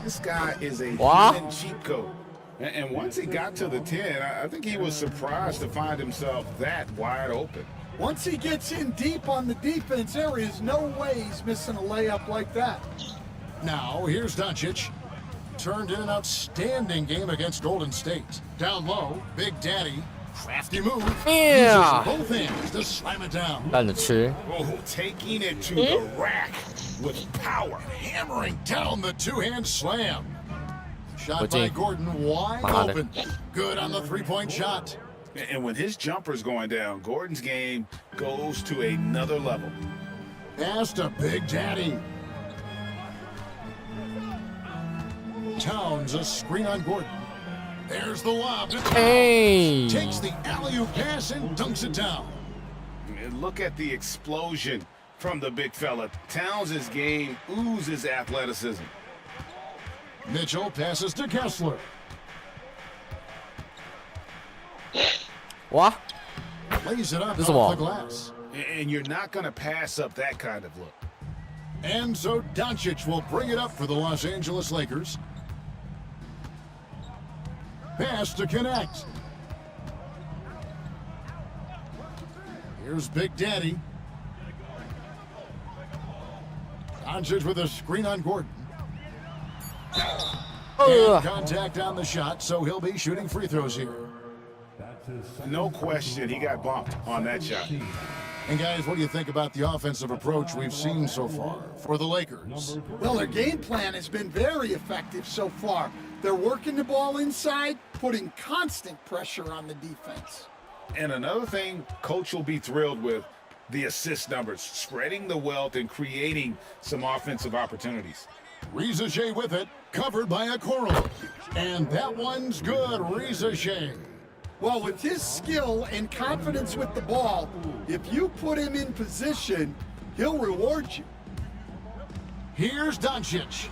This guy is a human cheat code. And once he got to the 10, I think he was surprised to find himself that wide open. Once he gets in deep on the defense, there is no way he's missing a layup like that. Now, here's Doncic. Turned in an outstanding game against Golden State. Down low, Big Daddy. Crafty move. Yeah. Uses both hands to slam it down. 烂着吃。 Oh, taking it to the rack with power, hammering down the two-hand slam. Shot by Gordon wide open. Good on the three-point shot. And when his jumper's going down, Gordon's game goes to another level. Pass to Big Daddy. Towns a screen on Gordon. There's the lob. Hey. Takes the alley-oop pass and dunks it down. And look at the explosion from the big fella. Towns' game oozes athleticism. Mitchell passes to Kessler. What? Lays it up This is off a the glass. And you're not going to pass up that kind of look. And so Doncic will bring it up for the Los Angeles Lakers. Pass to connect. Here's Big Daddy. Doncic with a screen on Gordon. And contact on the shot, so he'll be shooting free throws here. No question, he got bumped on that shot. And guys, what do you think about the offensive approach we've seen so far for the Lakers? Well, their game plan has been very effective so far. They're working the ball inside, putting constant pressure on the defense. And another thing Coach will be thrilled with, the assist numbers, spreading the wealth and creating some offensive opportunities. Riza Shea with it, covered by Okoro. And that one's good, Riza Shea. Well, with his skill and confidence with the ball, if you put him in position, he'll reward you. Here's Doncic.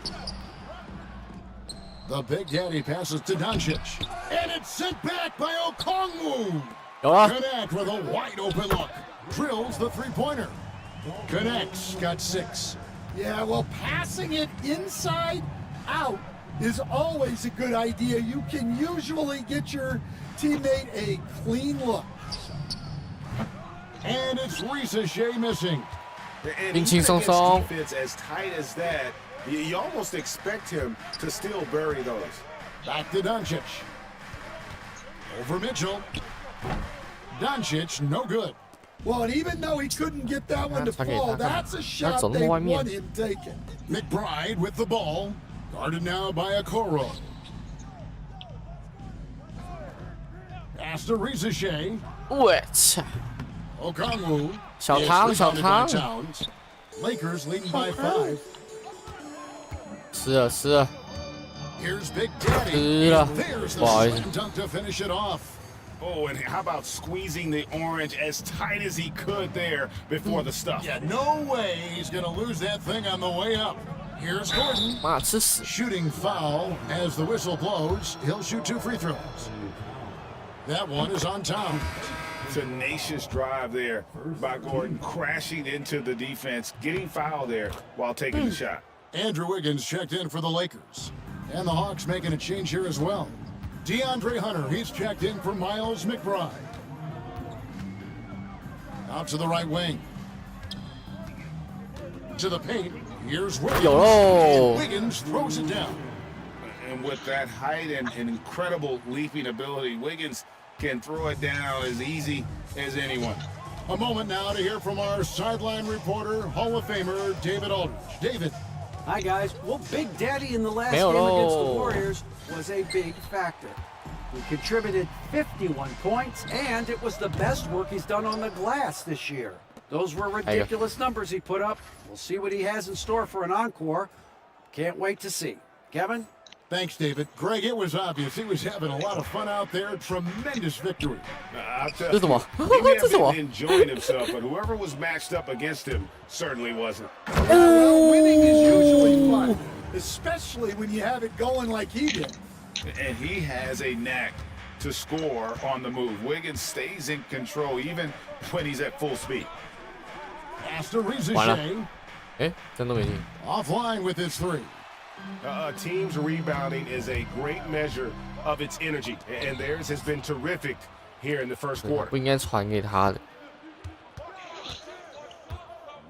The Big Daddy passes to Doncic. And it's sent back by Okongwu. Connect with a wide open look. Drills the three-pointer. Connects, got 6. Yeah, well, passing it inside out is always a good idea. You can usually get your teammate a clean look. And it's Riza Shea missing. And even against defense as tight as that, you almost expect him to still bury those. Back to Doncic. Over Mitchell. Doncic, no good. Well, and even though he couldn't get that one to fall, that's a shot they want him taking. McBride with the ball. Guarded now by Okoro. Pass to Riza Shea. Okongwu. 小唐 Lakers leading by 5. 湿了 Here's Big Daddy. 湿了 There's 不好意 the 思 slam dunk to finish it off. Oh, and how about squeezing the orange as tight as he could there before the stuff? Yeah, no way he's going to lose that thing on the way up. Here's Gordon. Shooting foul as the whistle blows. He'll shoot 2 free throws. That one is on Towns. Tenacious drive there by Gordon, crashing into the defense, getting fouled there while taking the shot. Andrew Wiggins checked in for the Lakers. And the Hawks making a change here as well. DeAndre Hunter, he's checked in for Miles McBride. Out to the right wing. To the paint. Here's Wiggins. And Wiggins throws it down. And with that height and incredible leaping ability, Wiggins can throw it down as easy as anyone. A moment now to hear from our sideline reporter, Hall of Famer David Aldridge. David. Hi, guys. Well, Big Daddy in the last game against the Warriors was a big factor. He contributed 51 points, and it was the best work he's done on the glass this year. Those were ridiculous numbers he put up. We'll see what he has in store for an encore. Can't wait to see. Kevin? Thanks, David. Greg, it was obvious he was having a lot of fun out there. Tremendous victory. I'll tell you, he may have been enjoying himself, but whoever was matched up against him certainly wasn't. Well, winning is usually fun, especially when you have it going like he did. And he has a knack to score on the move. Wiggins stays in control even when he's at full speed. Pass to Riza Shea. Offline with his 3. A team's rebounding is a great measure of its energy, and theirs has been terrific here in the first quarter. 不应该传给他的。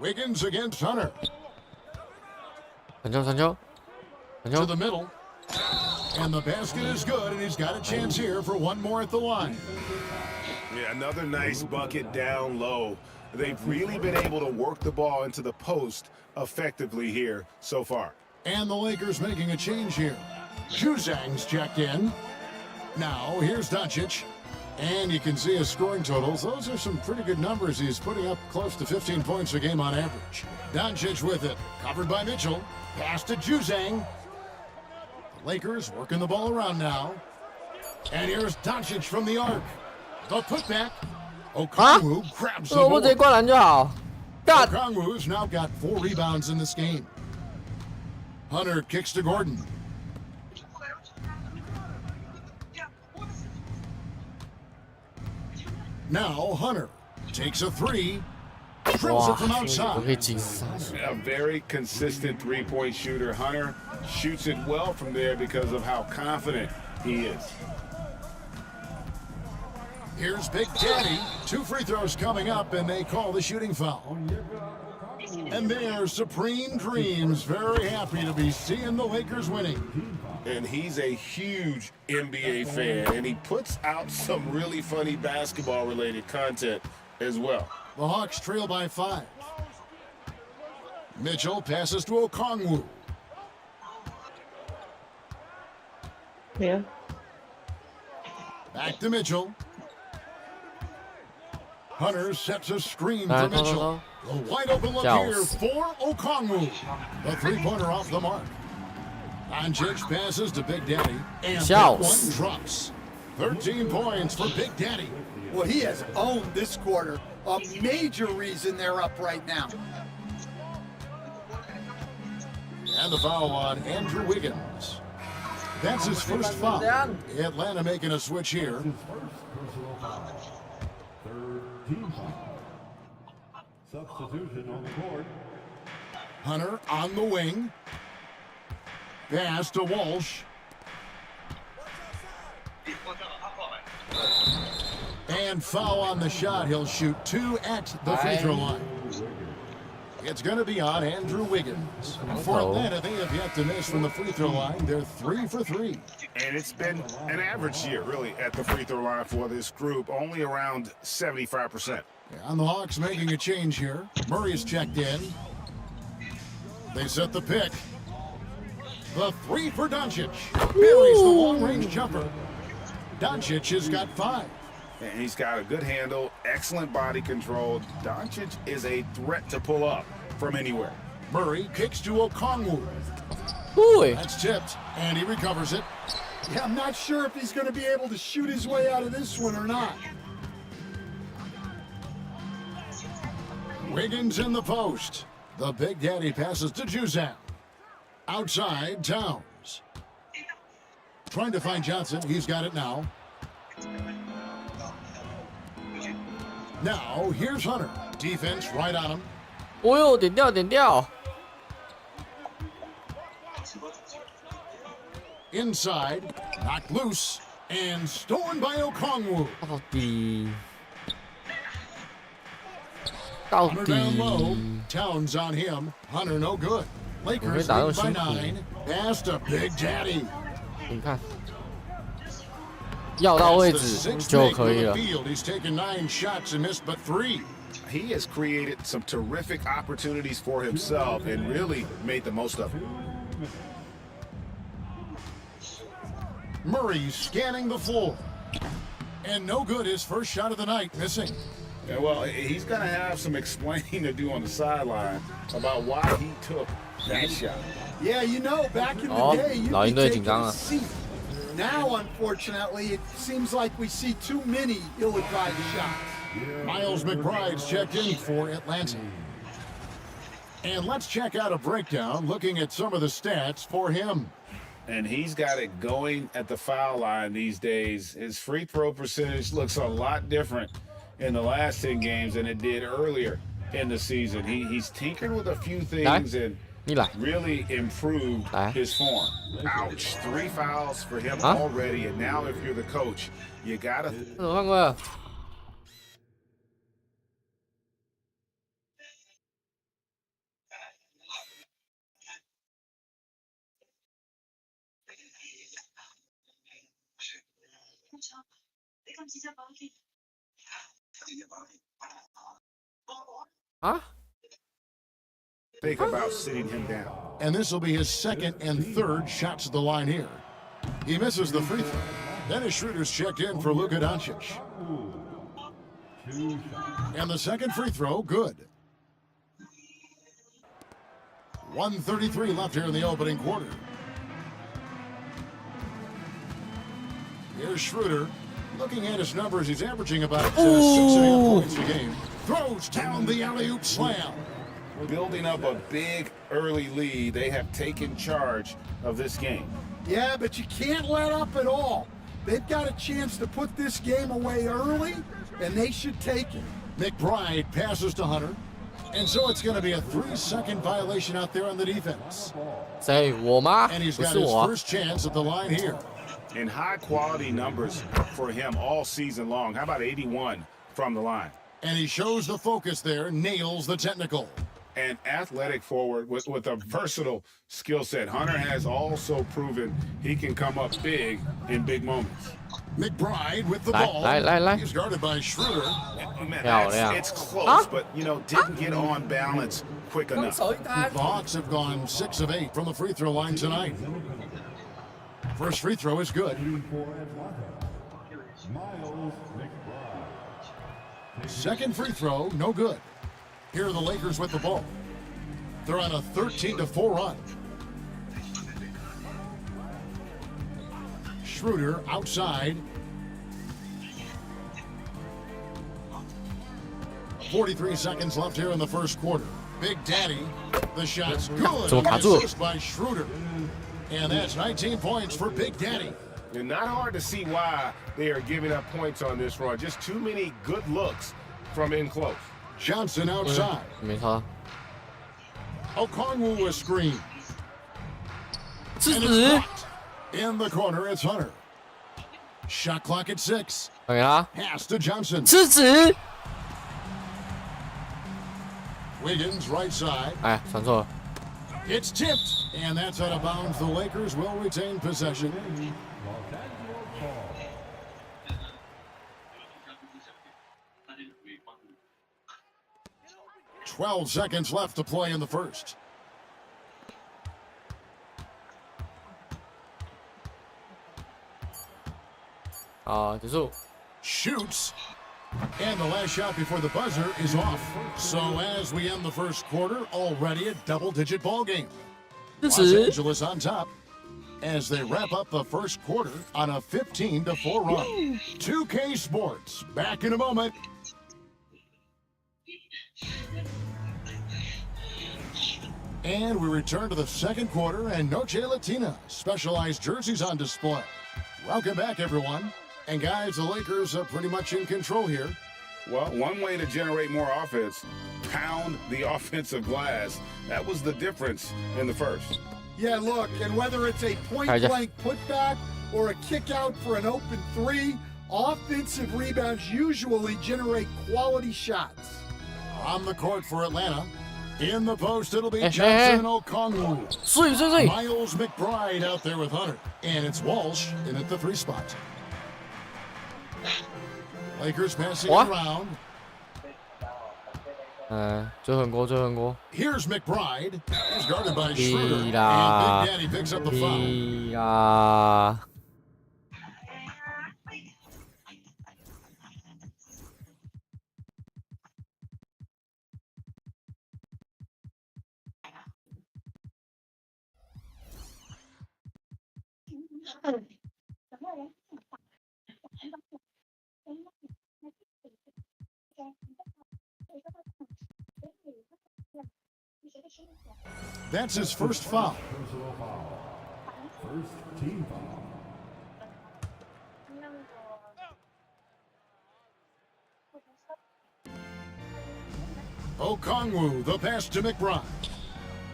Wiggins against Hunter. 传球 To the middle. And the basket is good, and he's got a chance here for one more at the line. Yeah, another nice bucket down low. They've really been able to work the ball into the post effectively here so far. And the Lakers making a change here. Juzang's checked in. Now, here's Doncic. And you can see his scoring totals. Those are some pretty good numbers. He's putting up close to 15 points a game on average. Doncic with it. Covered by Mitchell. Pass to Juzang. The Lakers working the ball around now. And here's Doncic from the arc. The putback. Okongwu grabs the ball. Okongwu's now got 4 rebounds in this game. Hunter kicks to Gordon. Now Hunter takes a 3. Drills it from outside. A very consistent three-point shooter. Hunter shoots it well from there because of how confident he is. Here's Big Daddy. 2 free throws coming up, and they call the shooting foul. And they are Supreme Dreams. Very happy to be seeing the Lakers winning. And he's a huge NBA fan, and he puts out some really funny basketball-related content as well. The Hawks trail by 5. Mitchell passes to Okongwu. Yeah. Back to Mitchell. Hunter sets a screen for Mitchell. A wide open look here for Okongwu. The 3-pointer off the mark. Doncic passes to Big Daddy. And that one drops. 13 points for Big Daddy. Well, he has owned this quarter. A major reason they're up right now. And the foul on Andrew Wiggins. That's his first foul. Atlanta making a switch here. Substitution on the board. Hunter on the wing. Pass to Walsh. And foul on the shot. He'll shoot 2 at the free throw line. It's going to be on Andrew Wiggins. For Atlanta, they have yet to miss from the free throw line. They're 3 for 3. And it's been an average year, really, at the free throw line for this group, only around 75%. And the Hawks making a change here. Murray's checked in. They set the pick. The 3 for Doncic. Buries the long-range jumper. Doncic has got 5. And he's got a good handle, excellent body control. Doncic is a threat to pull up from anywhere. Murray kicks to Okongwu. That's tipped, and he recovers it. Yeah, I'm not sure if he's going to be able to shoot his way out of this one or not. Wiggins in the post. The Big Daddy passes to Juzang. Outside, Towns. Trying to find Johnson. He's got it now. Now, here's Hunter. Defense right on him. 哦呦，点掉点掉。 Inside, knocked loose, and stolen by Okongwu. 到底 Hunter down low. Towns on him. Hunter no good. Lakers lead by 9. Pass to Big Daddy. 你看，要到位置就可以了。 He's taken 9 shots and missed but 3. He has created some terrific opportunities for himself and really made the most of it. Murray scanning the floor. And no good, his first shot of the night, missing. Yeah, well, he's going to have some explaining to do on the sideline about why he took that shot. Yeah, you know, back in the day, you'd be taking a seat. Now, unfortunately, it seems like we see too many ill-advised shots. Miles McBride's checked in for Atlanta. And let's check out a breakdown looking at some of the stats for him. And he's got it going at the foul line these days. His free throw percentage looks a lot different in the last 10 games than it did earlier in the season. He's tinkered with a few things and really improved his form. Ouch. 3 fouls for him already. And now if you're the coach, you got to... 啊 Think about sitting him down. And this will be his second and third shots at the line here. He misses the free throw. Dennis Schroeder's checked in for Luka Doncic. And the second free throw, good. 1:33 left here in the opening quarter. Here's Schroeder. Looking at his numbers, he's averaging about 6.5 points a game. Throws down the alley-oop slam. Building up a big early lead, they have taken charge of this game. Yeah, but you can't let up at all. They've got a chance to put this game away early, and they should take it. McBride passes to Hunter, and so it's going to be a 3-second violation out there on the defense. Say 我吗？ And he's 不 got 是 his 我。 first chance at the line here. And high quality numbers for him all season long. How about 81 from the line? And he shows the focus there, nails the technical. An athletic forward with a versatile skill set. Hunter has also proven he can come up big in big moments. McBride with the 来 ball. 来 He's guarded by Schroeder. Man, it's close, but didn't get on balance quick enough. The Hawks have gone 6 of 8 from the free throw line tonight. First free throw is good. Second free throw, no good. Here are the Lakers with the ball. They're on a 13-4 run. Schroeder outside. 43 seconds left here in the first quarter. Big Daddy, the shot's good. Assist by Schroeder. And that's 19 points for Big Daddy. And not hard to see why they are giving up points on this run. Just too many good looks from in close. Johnson outside. 没差。 Okongwu a screen. 制 And 止 it's blocked. In the corner, it's Hunter. Shot clock at 6. 给他 Pass to Johnson. 制止。 Wiggins right side. 哎，传错了。 It's tipped, and that's out of bounds. The Lakers will retain possession. "12 seconds left to play in the first." Shoots. And the last shot before the buzzer is off. So as we end the first quarter, already a double-digit ball game. Los Angeles on top as they wrap up the first quarter on a 15-4 run. 2K Sports, back in a moment. And we return to the second quarter, and Noche Latina specialized jerseys on display. Welcome back, everyone. And guys, the Lakers are pretty much in control here. Well, one way to generate more offense, pound the offensive glass. That was the difference in the first. Yeah, look, and whether it's a point-blank putback or a kick out for an open three, offensive rebounds usually generate quality shots. On the court for Atlanta. In the post, it'll be Johnson and Okongwu. Miles McBride out there with Hunter. And it's Walsh in at the 3 spot. Lakers passing around. 追很高，追很高。 Here's McBride. He's guarded by Schroeder. And Big Daddy picks up the foul. That's his first foul. First team foul. Okongwu, the pass to McBride.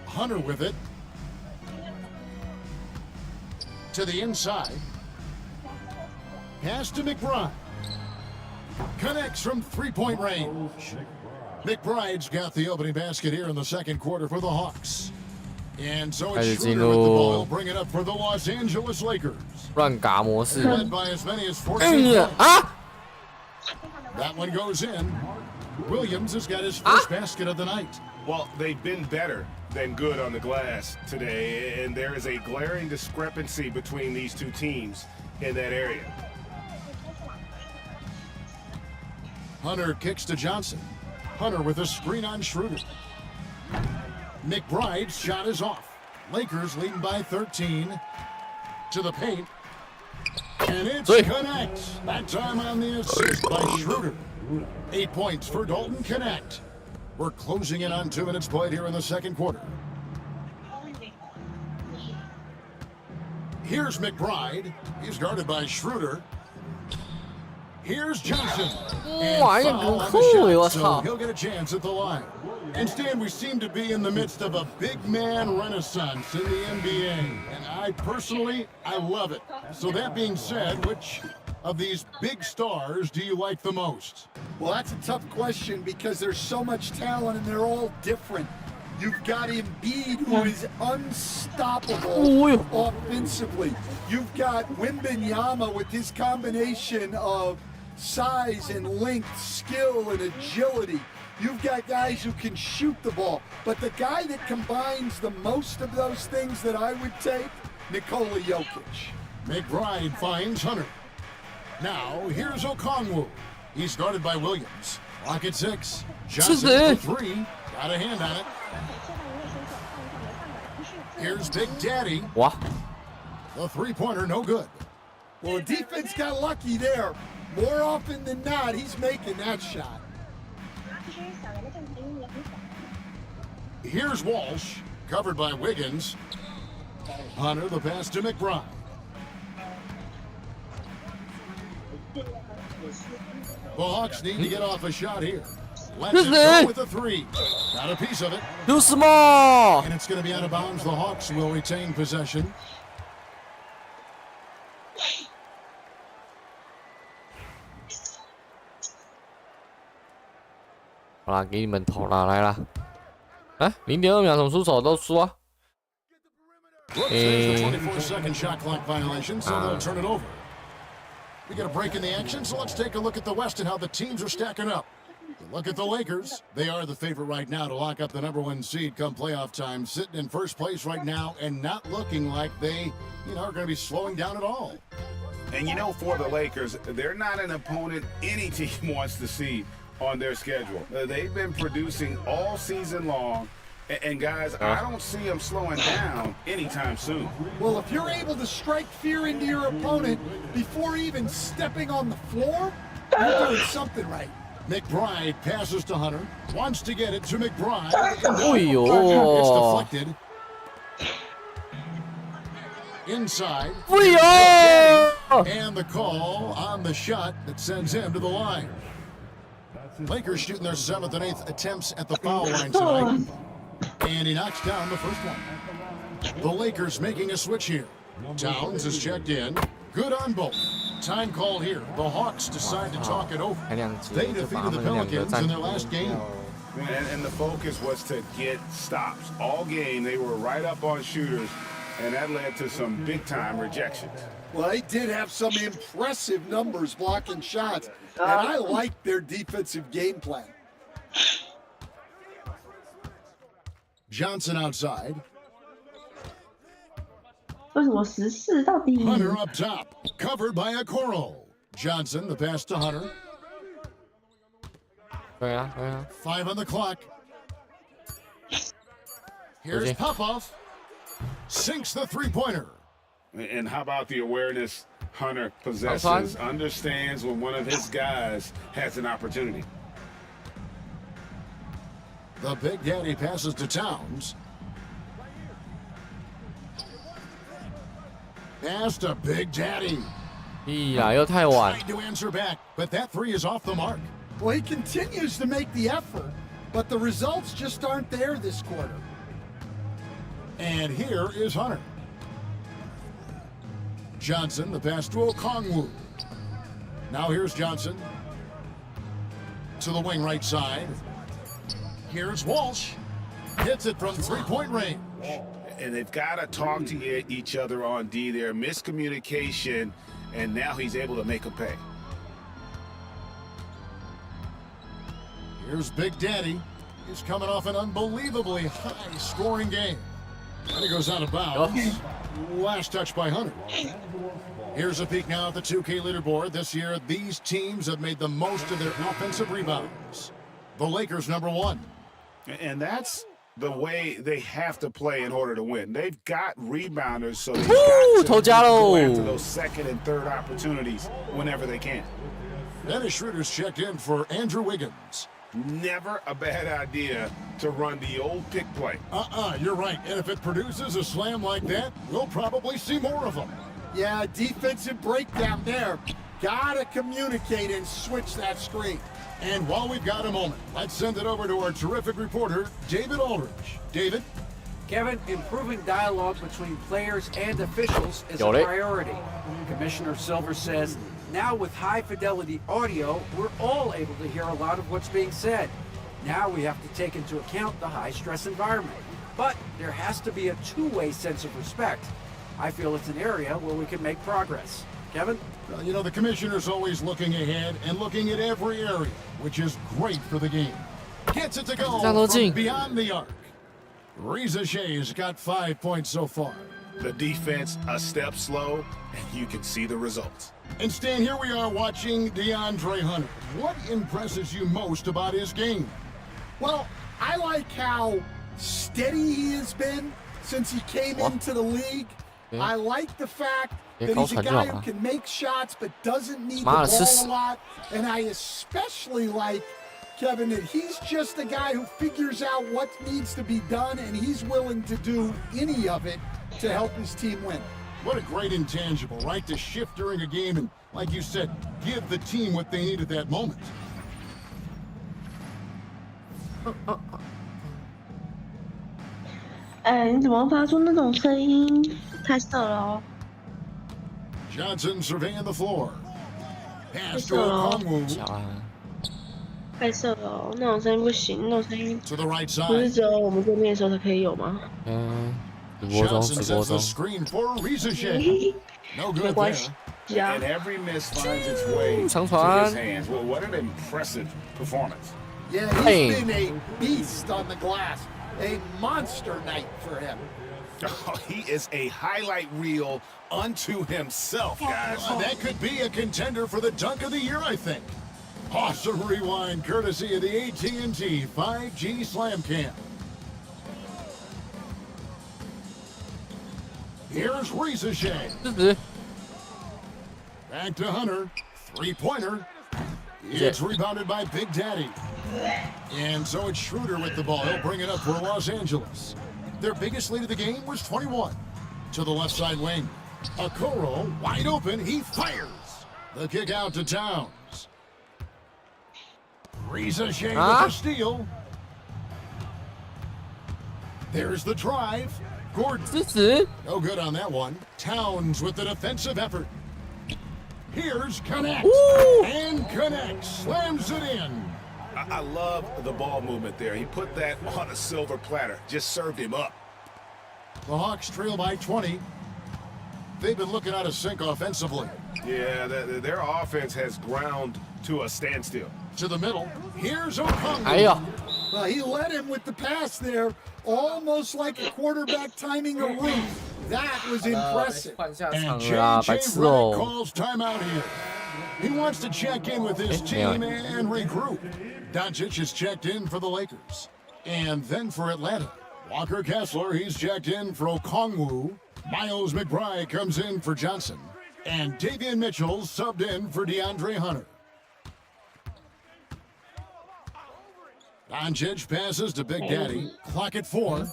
Hunter with it. To the inside. Pass to McBride. Connects from 3-point range. McBride's got the opening basket here in the second quarter for the Hawks. And so it's Schroeder with the ball. He'll bring it up for the Los Angeles Lakers. 乱嘎模式。 Led by as many as 14 points. That one goes in. Williams has got his first basket of the night. Well, they've been better than good on the glass today, and there is a glaring discrepancy between these two teams in that area. Hunter kicks to Johnson. Hunter with a screen on Schroeder. McBride's shot is off. Lakers leading by 13. To the paint. And it's Connect. That time on the assist by Schroeder. 8 points for Dalton Connect. We're closing in on 2 minutes played here in the second quarter. Here's McBride. He's guarded by Schroeder. Here's Johnson. And foul on the shot, so he'll get a chance at the line. And Stan, we seem to be in the midst of a big man renaissance in the NBA. And I personally love it. So that being said, which of these big stars do you like the most? Well, that's a tough question because there's so much talent and they're all different. You've got Embiid, who is unstoppable offensively. You've got Wembanyama with his combination of size and length, skill and agility. You've got guys who can shoot the ball. But the guy that combines the most of those things that I would take, Nikola Jokic. McBride finds Hunter. Now, here's Okongwu. He's guarded by Williams. Lock at 6. Johnson for 3. Got a hand on it. Here's Big Daddy. What? The three-pointer, no good. Well, the defense got lucky there. More often than not, he's making that shot. Here's Walsh, covered by Wiggins. Hunter, the pass to McBride. The Hawks need to get off a shot here. Let's go with a 3. Got a piece of it. Too small. And it's going to be out of bounds. The Hawks will retain possession.好啦，给你们投啦，来啦！哎，0.2秒从出手都输啊！ 24-second shot clock violation, so they'll turn it over. We got a break in the action, so let's take a look at the West and how the teams are stacking up. Look at the Lakers. They are the favorite right now to lock up the #1 seed come playoff time, sitting in first place right now and not looking like they, are going to be slowing down at all. And for the Lakers, they're not an opponent any team wants to see on their schedule. They've been producing all season long. And guys, I don't see them slowing down anytime soon. Well, if you're able to strike fear into your opponent before even stepping on the floor, you're doing something right. McBride passes to Hunter, wants to get it to McBride. It's deflected. Inside. And the call on the shot that sends him to the line. Lakers shooting their 7th and 8th attempts at the foul line tonight. And he knocks down the first one. The Lakers making a switch here. Towns is checked in. Good on both. Time call here. The Hawks decide to talk it over. They defeated the Pelicans in their last game. And the focus was to get stops. All game, they were right up on shooters, and that led to some big-time rejections. Well, they did have some impressive numbers blocking shots, and I like their defensive game plan. Johnson outside. Hunter up top, covered by Okoro. Johnson, the pass to Hunter. 5 on the clock. Here's Popoff. Sinks the three-pointer. And how about the awareness Hunter possesses, understands when one of his guys has an opportunity. The Big Daddy passes to Towns. Pass to Big Daddy. Trying to answer back, but that 3 is off the mark. Well, he continues to make the effort, but the results just aren't there this quarter. And here is Hunter. Johnson, the pass to Okongwu. Now here's Johnson. To the wing right side. Here's Walsh. Hits it from three-point range. And they've got to talk to each other on D there. Miscommunication, and now he's able to make a pay. Here's Big Daddy. He's coming off an unbelievably high-scoring game. And he goes out of bounds. Last touch by Hunter. Here's a peek now at the 2K leaderboard. This year, these teams have made the most of their offensive rebounds. The Lakers, number 1. And that's the way they have to play in order to win. They've got rebounders, so they've got to go after those second and third opportunities whenever they can. Dennis Schroeder's checked in for Andrew Wiggins. Never a bad idea to run the old pick play. You're right. And if it produces a slam like that, we'll probably see more of them. Yeah, defensive breakdown there. Gotta communicate and switch that screen. And while we've got a moment, let's send it over to our terrific reporter, David Aldridge. David? Kevin, improving dialogue between players and officials is a priority. Commissioner Silver says, now with high-fidelity audio, we're all able to hear a lot of what's being said. Now we have to take into account the high-stress environment. But there has to be a two-way sense of respect. I feel it's an area where we can make progress. Kevin? Well, you know, the commissioner's always looking ahead and looking at every area, which is great for the game. Gets it to go from beyond the arc. Reza Shea's got 5 points so far. The defense a step slow, and you can see the results. And Stan, here we are watching DeAndre Hunter. What impresses you most about his game? Well, I like how steady he has been since he came into the league. I like the fact that he's a guy who can make shots but doesn't need the ball a lot. And I especially like, Kevin, that he's just a guy who figures out what needs to be done, and he's willing to do any of it to help his team win. What a great intangible, right? To shift during a game and, like you said, give the team what they need at that moment. Johnson surveying the floor. Pass to Okongwu. To the right side. Johnson sets the screen for Reza Shea. No good there. And every miss finds its way to his hands. Well, what an impressive performance. Yeah, he's been a beast on the glass. A monster night for him. Oh, he is a highlight reel unto himself, guys. That could be a contender for the dunk of the year, I think. Awesome rewind, courtesy of the AT&T 5G Slam Cam. Here's Reza Shea. Back to Hunter. Three-pointer. It's rebounded by Big Daddy. And so it's Schroeder with the ball. He'll bring it up for Los Angeles. Their biggest lead of the game was 21. To the left side wing. Okoro, wide open. He fires. The kick out to Towns. Reza Shea with the steal. There's the drive. Gordon. No good on that one. Towns with the defensive effort. Here's Connect. And Connect slams it in. I love the ball movement there. He put that on a silver platter. Just served him up. The Hawks trail by 20. They've been looking out of sync offensively. Yeah, their offense has ground to a standstill. To the middle. Here's Okongwu. Well, he led him with the pass there, almost like a quarterback timing a roof. That was impressive. And J.J. Redick calls timeout here. He wants to check in with his team and regroup. Doncic is checked in for the Lakers. And then for Atlanta, Walker Kessler, he's checked in for Okongwu. Miles McBride comes in for Johnson. And Davion Mitchell subbed in for DeAndre Hunter. Doncic passes to Big Daddy. Clock at 4.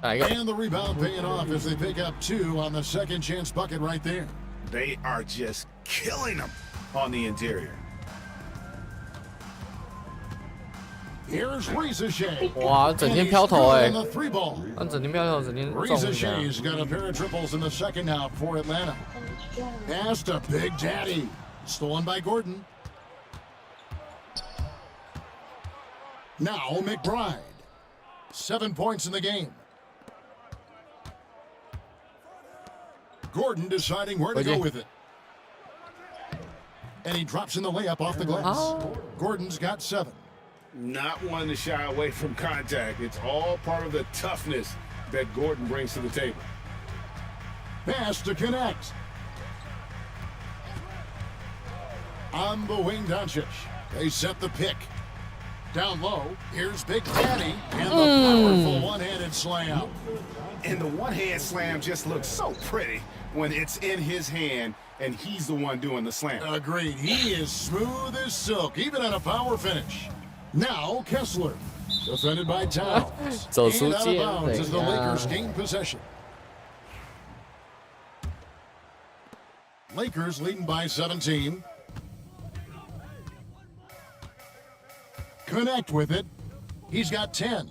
And the rebound paying off as they pick up 2 on the second chance bucket right there. They are just killing them on the interior. Here's Reza Shea. 哇，整天飘头哎！ the 3 ball. 整天飘头，整天中 Reza Shea's got a pair of triples in the second now for Atlanta. Pass to Big Daddy. Stolen by Gordon. Now McBride. 7 points in the game. Gordon deciding where to go with it. And he drops in the layup off the glass. Gordon's got 7. Not one to shy away from contact. It's all part of the toughness that Gordon brings to the table. Pass to connect. On the wing, Doncic. They set the pick. Down low, here's Big Daddy and the powerful one-handed slam. And the one-hand slam just looks so pretty when it's in his hand and he's the one doing the slam. Agreed. He is smooth as silk, even on a power finish. Now Kessler, defended by Towns. And out of bounds as the Lakers gain possession. Lakers leading by 17. Connect with it. He's got 10.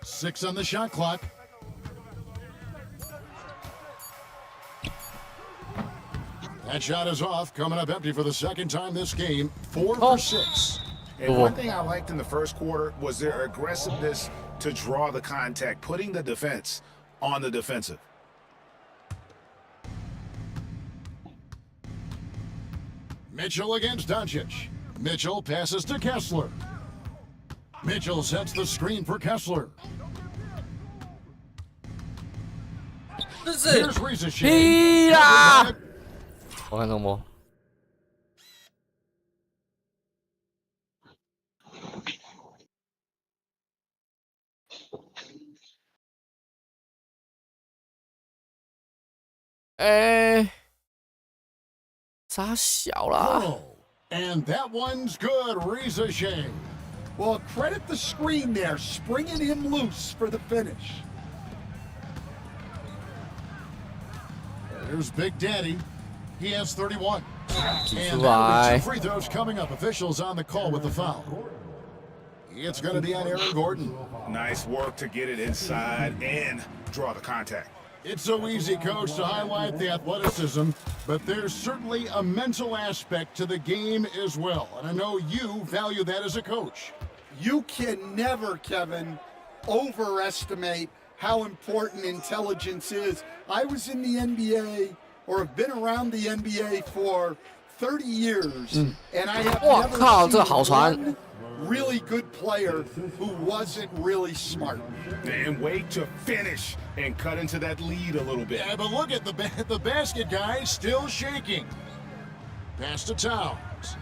Six on the shot clock. That shot is off, coming up empty for the second time this game. 4 for 6. And one thing I liked in the first quarter was their aggressiveness to draw the contact, putting the defense on the defensive. Mitchell against Doncic. Mitchell passes to Kessler. Mitchell sets the screen for Kessler. Here's Risa Shea. 我看到没？傻小啦。 And that one's good, Risa Shea. Well, credit the screen there, springing him loose for the finish. There's Big Daddy. He has 31. And that'll be 2 free throws coming up. Officials on the call with the foul. It's going to be on Aaron Gordon. Nice work to get it inside and draw the contact. It's so easy, Coach, to highlight the athleticism, but there's certainly a mental aspect to the game as well. And I know you value that as a coach. You can never, Kevin, overestimate how important intelligence is. I was in the NBA, or have been around the NBA for 30 years, and I have never seen one really good player who wasn't really smart. And wait to finish and cut into that lead a little bit. Yeah, but look at the basket guy still shaking. Pass to Towns.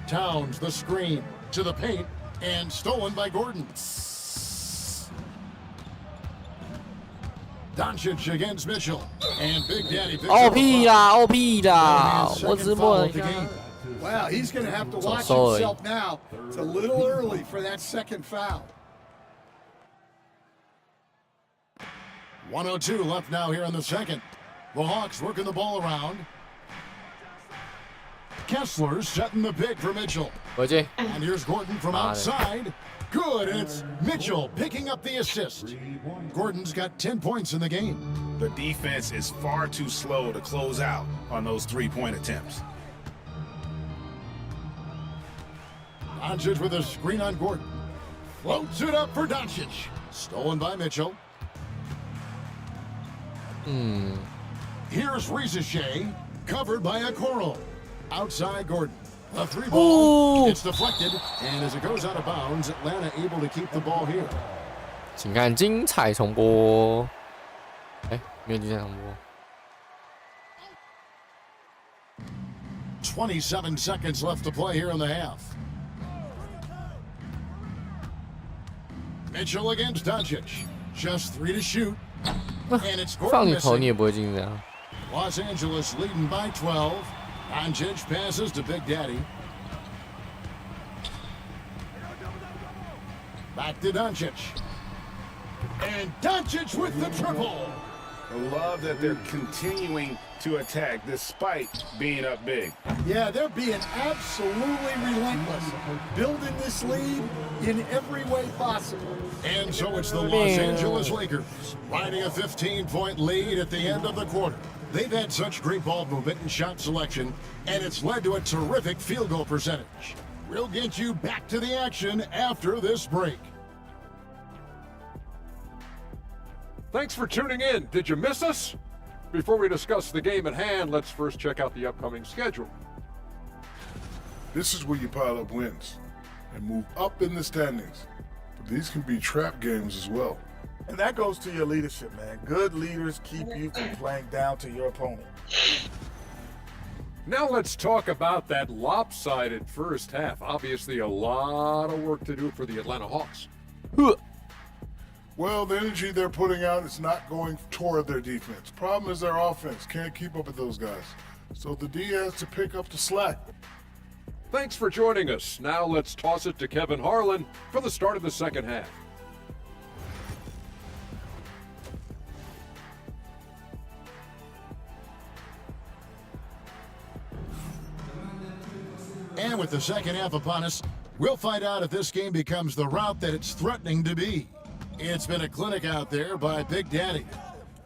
Towns, the screen, to the paint, and stolen by Gordon. Doncic against Mitchell, and Big Daddy picks up the foul. OP 啦，我直播。 Wow, he's going to have to watch himself now. It's a little early for that second foul. 1:02 left now here in the second. The Hawks working the ball around. Kessler setting the pick for Mitchell. And here's Gordon from outside. Good, and it's Mitchell picking up the assist. Gordon's got 10 points in the game. The defense is far too slow to close out on those three-point attempts. Doncic with a screen on Gordon. Floats it up for Doncic. Stolen by Mitchell. Here's Risa Shea, covered by Okoro. Outside Gordon. A 3-ball. It's deflected, and as it goes out of bounds, Atlanta able to keep the ball here. 请看精彩重播。没有精彩重播。 27 seconds left to play here in the half. Mitchell against Doncic. Just 3 to shoot. And it's 放 Gordon 你头你 missing. 也不会进这样。 Los Angeles leading by 12. Doncic passes to Big Daddy. Back to Doncic. And Doncic with the triple. I love that they're continuing to attack despite being up big. Yeah, they're being absolutely relentless, building this lead in every way possible. And so it's the Los Angeles Lakers riding a 15-point lead at the end of the quarter. They've had such great ball movement and shot selection, and it's led to a terrific field goal percentage. We'll get you back to the action after this break. Thanks for tuning in. Did you miss us? Before we discuss the game at hand, let's first check out the upcoming schedule. This is where you pile up wins and move up in the standings. But these can be trap games as well. And that goes to your leadership, man. Good leaders keep you from playing down to your opponent. Now let's talk about that lopsided first half. Obviously, a lot of work to do for the Atlanta Hawks. Well, the energy they're putting out is not going toward their defense. Problem is their offense can't keep up with those guys. So the D has to pick up the slack. Thanks for joining us. Now let's toss it to Kevin Harlan for the start of the second half. And with the second half upon us, we'll find out if this game becomes the route that it's threatening to be. It's been a clinic out there by Big Daddy.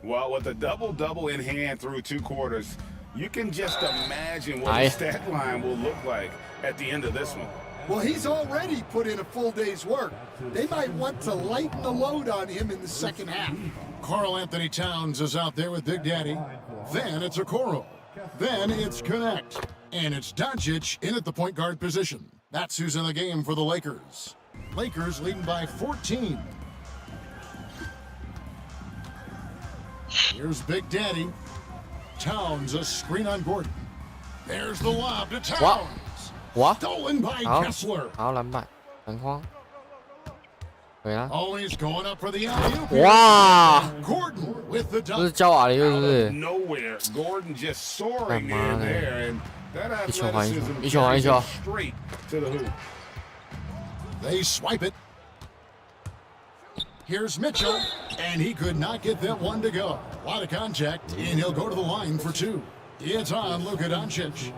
Well, with a double-double in hand through 2 quarters, you can just imagine what the stat line will look like at the end of this one. Well, he's already put in a full day's work. They might want to lighten the load on him in the second half. Karl Anthony Towns is out there with Big Daddy. Then it's Okoro. Then it's Connect. And it's Doncic in at the point guard position. That's who's in the game for the Lakers. Lakers leading by 14. Here's Big Daddy. Towns, a screen on Gordon. There's the lob to Towns. Stolen by Kessler. 好，篮板，篮筐，可以了。 Always going up for the alley-oop. 哇！ Gordon with the 不是教瓦力，是不是？ Nowhere, Gordon just soaring in there, and that athleticism 一球还一球。 straight to the hoop. They swipe it. Here's Mitchell, and he could not get that one to go. A lot of contact, and he'll go to the line for 2. It's on Luka Doncic.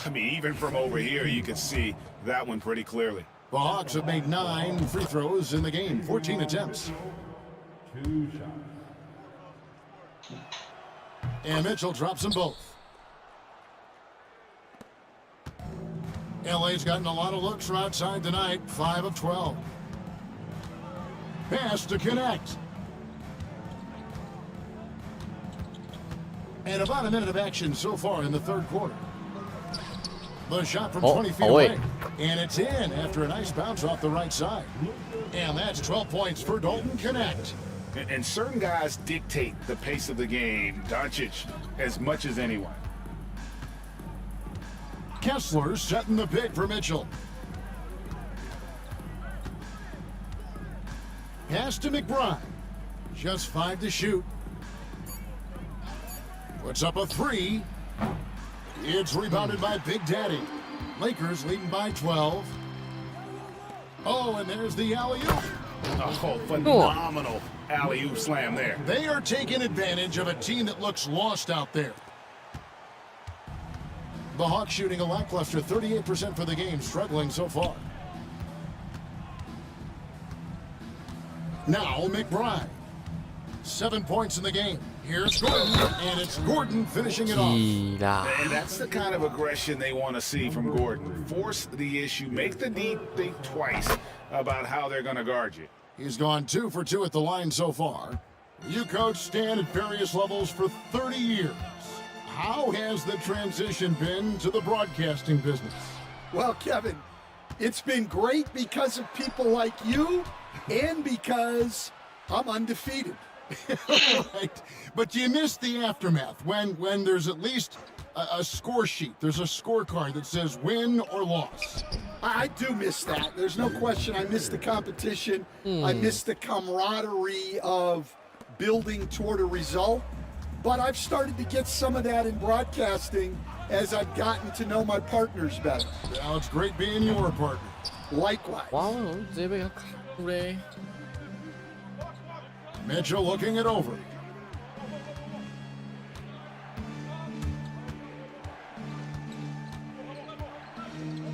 I mean, even from over here, you can see that one pretty clearly. The Hawks have made 9 free throws in the game, 14 attempts. And Mitchell drops them both. LA's gotten a lot of looks from outside tonight, 5 of 12. Pass to Connect. And about a minute of action so far in the third quarter. The shot from 20 feet away. And it's in after a nice bounce off the right side. And that's 12 points for Dalton Connect. And certain guys dictate the pace of the game, Doncic, as much as anyone. Kessler setting the pick for Mitchell. Pass to McBride. Just 5 to shoot. Puts up a 3. It's rebounded by Big Daddy. Lakers leading by 12. Oh, and there's the alley-oop. Oh, phenomenal alley-oop slam there. They are taking advantage of a team that looks lost out there. The Hawks shooting a lackluster 38% for the game, struggling so far. Now McBride. 7 points in the game. Here's Gordon, and it's Gordon finishing it off. And that's the kind of aggression they want to see from Gordon. Force the issue. Make the D think twice about how they're going to guard you. He's gone 2 for 2 at the line so far. You coach Stan at various levels for 30 years. How has the transition been to the broadcasting business? Well, Kevin, it's been great because of people like you and because I'm undefeated. Right. But you miss the aftermath when there's at least a score sheet. There's a scorecard that says win or loss. I do miss that. There's no question I miss the competition. I miss the camaraderie of building toward a result. But I've started to get some of that in broadcasting as I've gotten to know my partners better. Now it's great being your partner. Likewise. Wow, 直接被他卡住嘞。 Mitchell looking it over.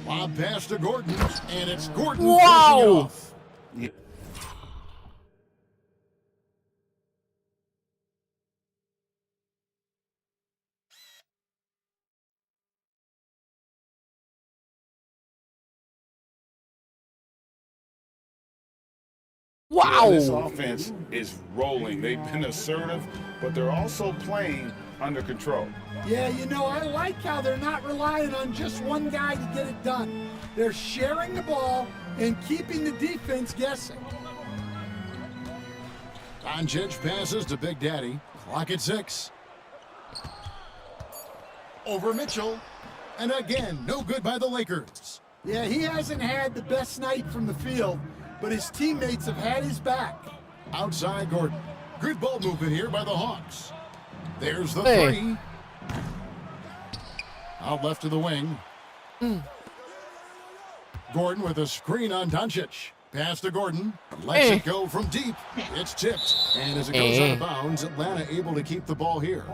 Lob pass to Gordon, and it's Gordon finishing it off. Wow. This offense is rolling. They've been assertive, but they're also playing under control. Yeah, you know, I like how they're not relying on just one guy to get it done. They're sharing the ball and keeping the defense guessing. Doncic passes to Big Daddy. Clock at 6. Over Mitchell. And again, no good by the Lakers. Yeah, he hasn't had the best night from the field, but his teammates have had his back. Outside Gordon. Good ball movement here by the Hawks. There's the three. Out left to the wing. Gordon with a screen on Doncic. Pass to Gordon. Lets it go from deep. It's tipped. And as it goes out of bounds, Atlanta able to keep the ball here.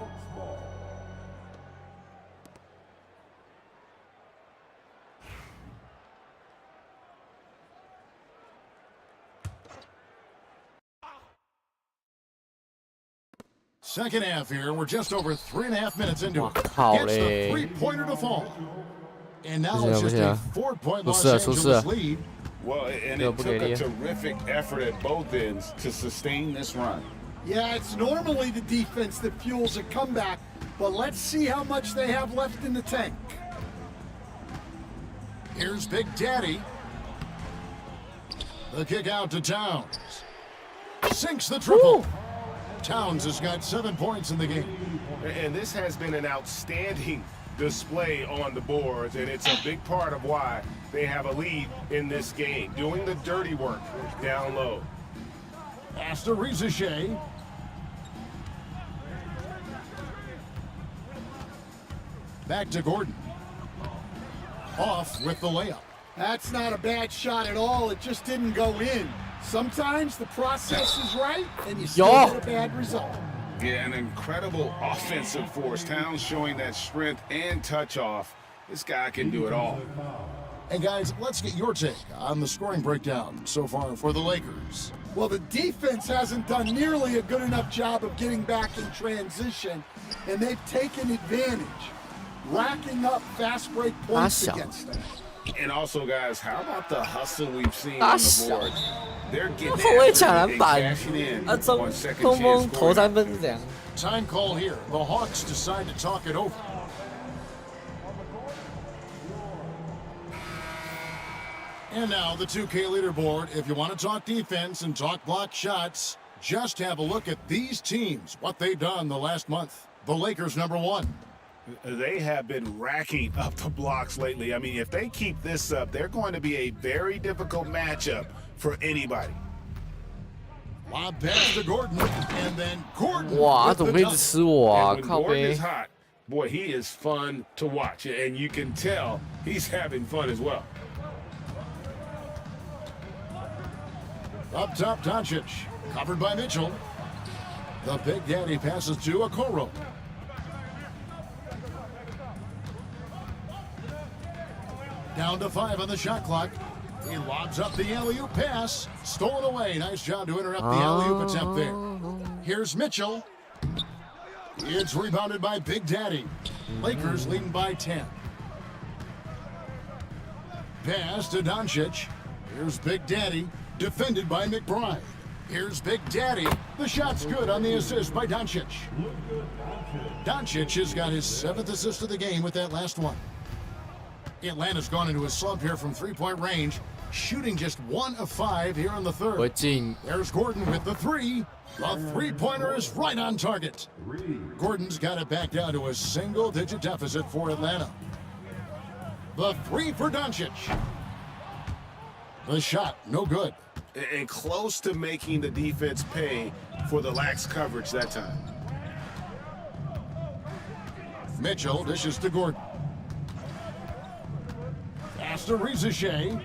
Second half here. We're just over 3.5 minutes into it. Gets the three-pointer to fall. And now it's just a 4-point Los Angeles lead. Well, and it took a terrific effort at both ends to sustain this run. Yeah, it's normally the defense that fuels a comeback, but let's see how much they have left in the tank. Here's Big Daddy. The kick out to Towns. Sinks the triple. Woo! Towns has got 7 points in the game. And this has been an outstanding display on the boards, and it's a big part of why they have a lead in this game, doing the dirty work down low. Pass to Rizachet. Back to Gordon. Off with the layup. That's not a bad shot at all. It just didn't go in. Sometimes the process is right, and you still get a bad result. Yeah, an incredible offensive force. Towns showing that strength and touch off. This guy can do it all. And guys, let's get your take on the scoring breakdown so far for the Lakers. Well, the defense hasn't done nearly a good enough job of getting back in transition, and they've taken advantage, racking up fast break points against them. And also, guys, how about the hustle we've seen on the board? They're getting cashing in on second chance scoring. Time call here. The Hawks decide to talk it over. And now the 2K leaderboard. If you want to talk defense and talk block shots, just have a look at these teams, what they've done the last month. The Lakers, number 1. They have been racking up the blocks lately. I mean, if they keep this up, they're going to be a very difficult matchup for anybody. Lob pass to Gordon, and then Gordon. Wow,怎么一直吃我啊？ When 靠 Gordon 背 is。hot, boy, he is fun to watch, and you can tell he's having fun as well. Up top, Doncic, covered by Mitchell. The Big Daddy passes to Okoro. Down to 5 on the shot clock. He lobs up the alley-oop pass. Stolen away. Nice job to interrupt the alley-oop attempt there. Here's Mitchell. It's rebounded by Big Daddy. Lakers leading by 10. Pass to Doncic. Here's Big Daddy. Defended by McBride. Here's Big Daddy. The shot's good on the assist by Doncic. Doncic has got his 7th assist of the game with that last one. Atlanta's gone into a slump here from three-point range, shooting just 1 of 5 here in the third. There's Gordon with the 3. The three-pointer is right on target. Gordon's got it back down to a single-digit deficit for Atlanta. The 3 for Doncic. The shot, no good. And close to making the defense pay for the lax coverage that time. Mitchell dishes to Gordon. Pass to Rizachet.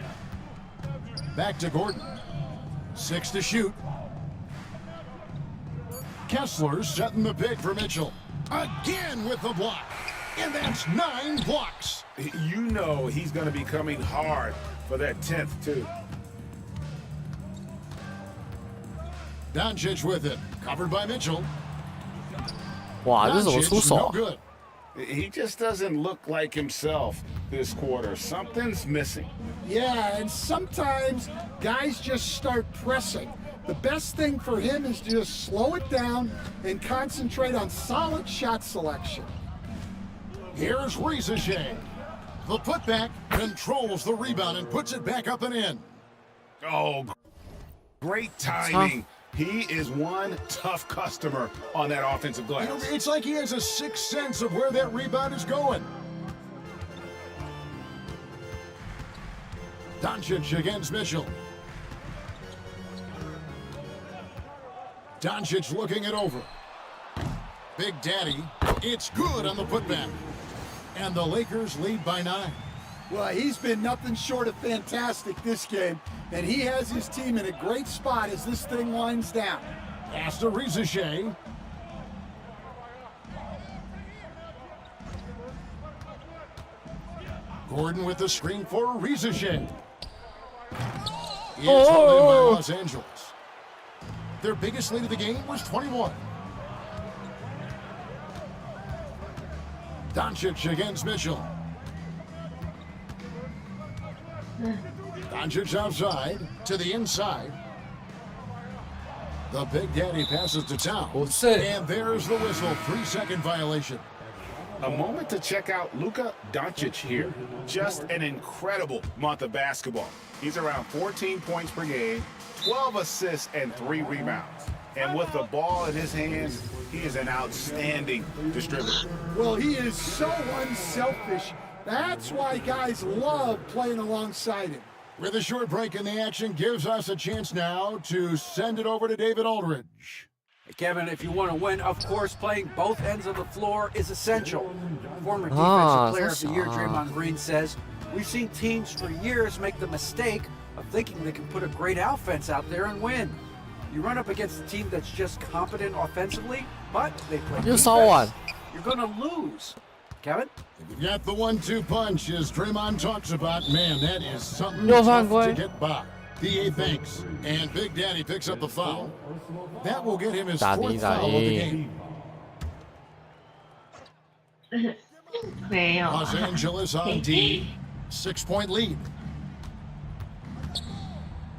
Back to Gordon. 6 to shoot. Kessler setting the pick for Mitchell. Again with the block. And that's 9 blocks. You know he's going to be coming hard for that 10th, too. Doncic with it. Covered by Mitchell. Wow, 这是怎么出手？ no good. He just doesn't look like himself this quarter. Something's missing. Yeah, and sometimes guys just start pressing. The best thing for him is to just slow it down and concentrate on solid shot selection. Here's Rieseshay. The putback controls the rebound and puts it back up and in. Oh, great timing. He is one tough customer on that offensive glass. You know, it's like he has a sixth sense of where that rebound is going. Doncic against Mitchell. Doncic looking it over. Big Daddy, it's good on the putback. And the Lakers lead by 9. Well, he's been nothing short of fantastic this game, and he has his team in a great spot as this thing winds down. Pass to Rieseshay. Gordon with the screen for Rieseshay. It's held in by Los Angeles. Their biggest lead of the game was 21. Doncic against Mitchell. Doncic outside to the inside. The Big Daddy passes to Towns. And there's the whistle. 3-second violation. A moment to check out Luka Doncic here. Just an incredible month of basketball. He's around 14 points per game, 12 assists, and 3 rebounds. And with the ball in his hands, he is an outstanding distributor. Well, he is so unselfish. That's why guys love playing alongside him. With a short break in the action, gives us a chance now to send it over to David Aldridge. Kevin, if you want to win, of course, playing both ends of the floor is essential. Former Defensive Player of the Year Draymond Green says, we've seen teams for years make the mistake of thinking they can put a great offense out there and win. You run up against a team that's just competent offensively, but they play defense, you're going to lose. Kevin? You got the 1-2 punch, as Draymond talks about. Man, that is something tough to get by. PA thanks, and Big Daddy picks up the foul. That will get him his 4th foul of the game. Los Angeles on D. 6-point lead.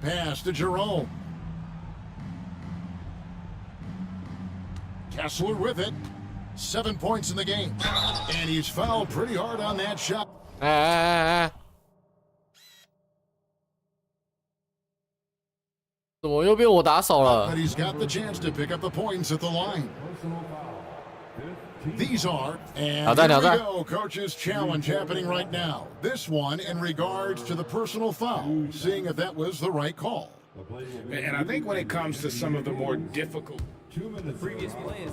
Pass to Jerome. Kessler with it. 7 points in the game. And he's fouled pretty hard on that shot. But he's got the chance to pick up the points at the line. These are, and here we go, coach's challenge happening right now. This one in regards to the personal foul, seeing if that was the right call. And I think when it comes to some of the more difficult previous plays,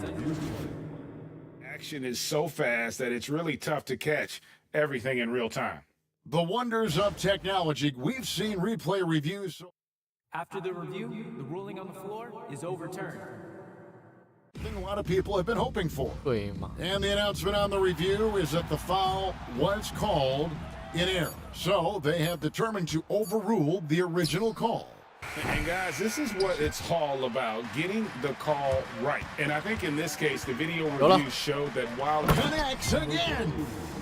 action is so fast that it's really tough to catch everything in real time. The wonders of technology. We've seen replay reviews. After the review, the ruling on the floor is overturned. A lot of people have been hoping for. And the announcement on the review is that the foul was called in error. So they have determined to overrule the original call. And guys, this is what it's all about, getting the call right. And I think in this case, the video review showed that while connects again,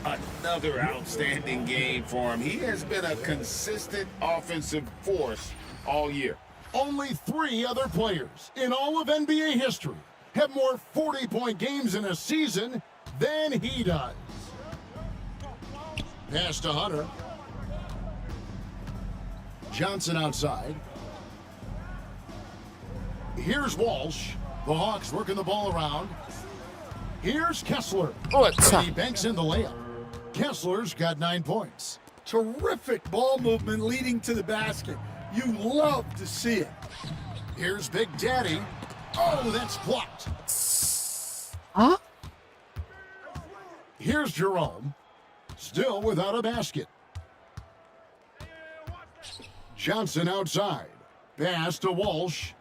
another outstanding game for him. He has been a consistent offensive force all year. Only 3 other players in all of NBA history have more 40-point games in a season than he does. Pass to Hunter. Johnson outside. Here's Walsh. The Hawks working the ball around. Here's Kessler. And he banks in the layup. Kessler's got 9 points. Terrific ball movement leading to the basket. You love to see it. Here's Big Daddy. Oh, that's blocked. Huh? Here's Jerome. Still without a basket. Johnson outside. Pass to Walsh.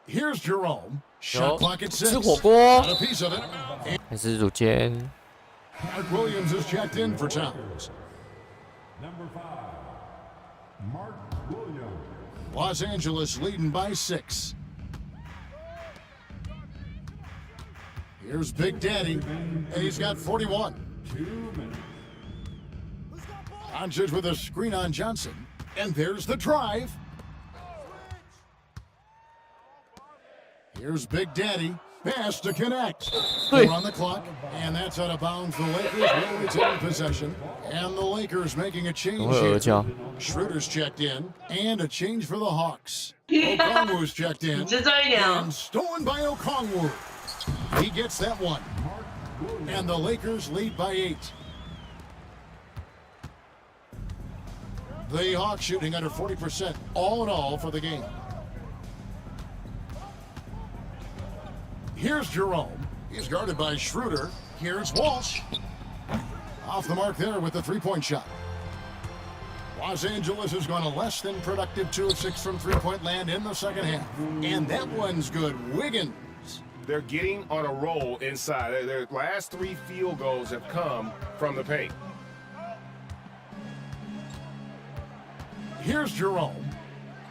Here's Jerome. Shot clock at 6. Got a piece of it. Mark Williams is checked in for Towns. Number 5, Mark Williams. Los Angeles leading by 6. Here's Big Daddy, and he's got 41. 2 minutes. Doncic with a screen on Johnson. And there's the drive. Here's Big Daddy. Pass to connect. 4 on the clock, and that's out of bounds. The Lakers will retain possession. And the Lakers making a change here. Schroeder's checked in, and a change for the Hawks. Okongwu's checked in, and stolen by Okongwu. He gets that one. And the Lakers lead by 8. The Hawks shooting under 40% all in all for the game. Here's Jerome. He's guarded by Schroeder. Here's Walsh. Off the mark there with the three-point shot. Los Angeles has gone a less than productive 2 of 6 from three-point land in the second half. And that one's good. Wiggins. They're getting on a roll inside. Their last 3 field goals have come from the paint. Here's Jerome.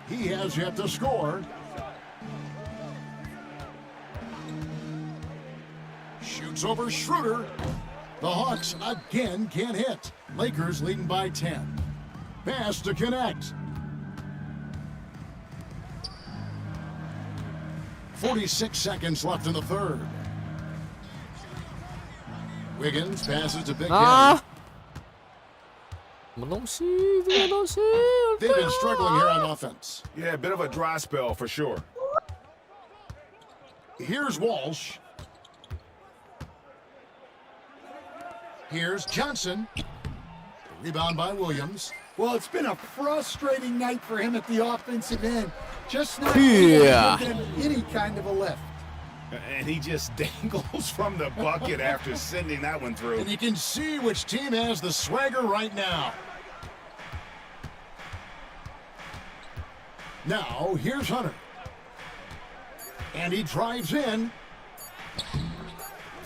He has yet to score. Shoots over Schroeder. The Hawks again can't hit. Lakers leading by 10. Pass to connect. 46 seconds left in the third. Wiggins passes to Big Daddy. They've been struggling here on offense. Yeah, a bit of a dry spell for sure. Here's Walsh. Here's Johnson. Rebound by Williams. Well, it's been a frustrating night for him at the offensive end. Just not able to give him any kind of a lift. And he just dangles from the bucket after sending that one through. And you can see which team has the swagger right now. Now, here's Hunter. And he drives in.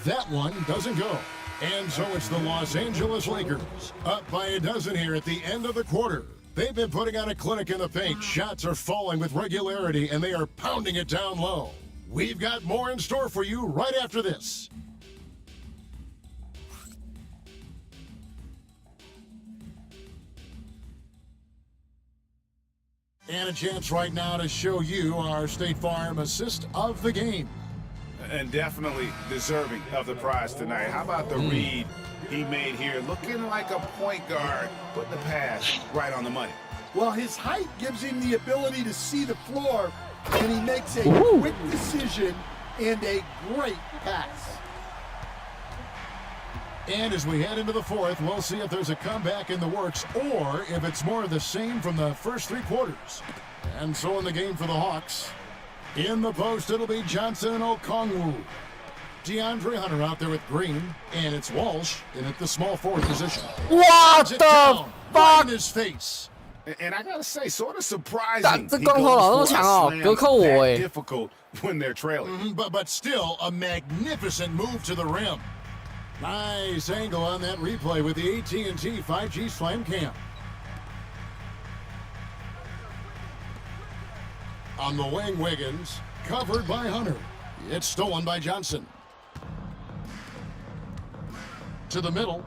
That one doesn't go. And so it's the Los Angeles Lakers, up by a dozen here at the end of the quarter. They've been putting on a clinic in the paint. Shots are falling with regularity, and they are pounding it down low. We've got more in store for you right after this. And a chance right now to show you our State Farm assist of the game. And definitely deserving of the prize tonight. How about the read he made here? Looking like a point guard, putting the pass right on the money. Well, his height gives him the ability to see the floor, and he makes a quick decision and a great pass. And as we head into the fourth, we'll see if there's a comeback in the works or if it's more of the same from the first 3 quarters. And so in the game for the Hawks, in the post, it'll be Johnson and Okongwu. DeAndre Hunter out there with Green, and it's Walsh in at the small forward position. What the fuck? Right in his face. And I gotta say, sort of surprising. He goes for a slam that difficult when they're trailing. But still a magnificent move to the rim. Nice angle on that replay with the AT&T 5G Slam Cam. On the wing, Wiggins, covered by Hunter. It's stolen by Johnson. To the middle.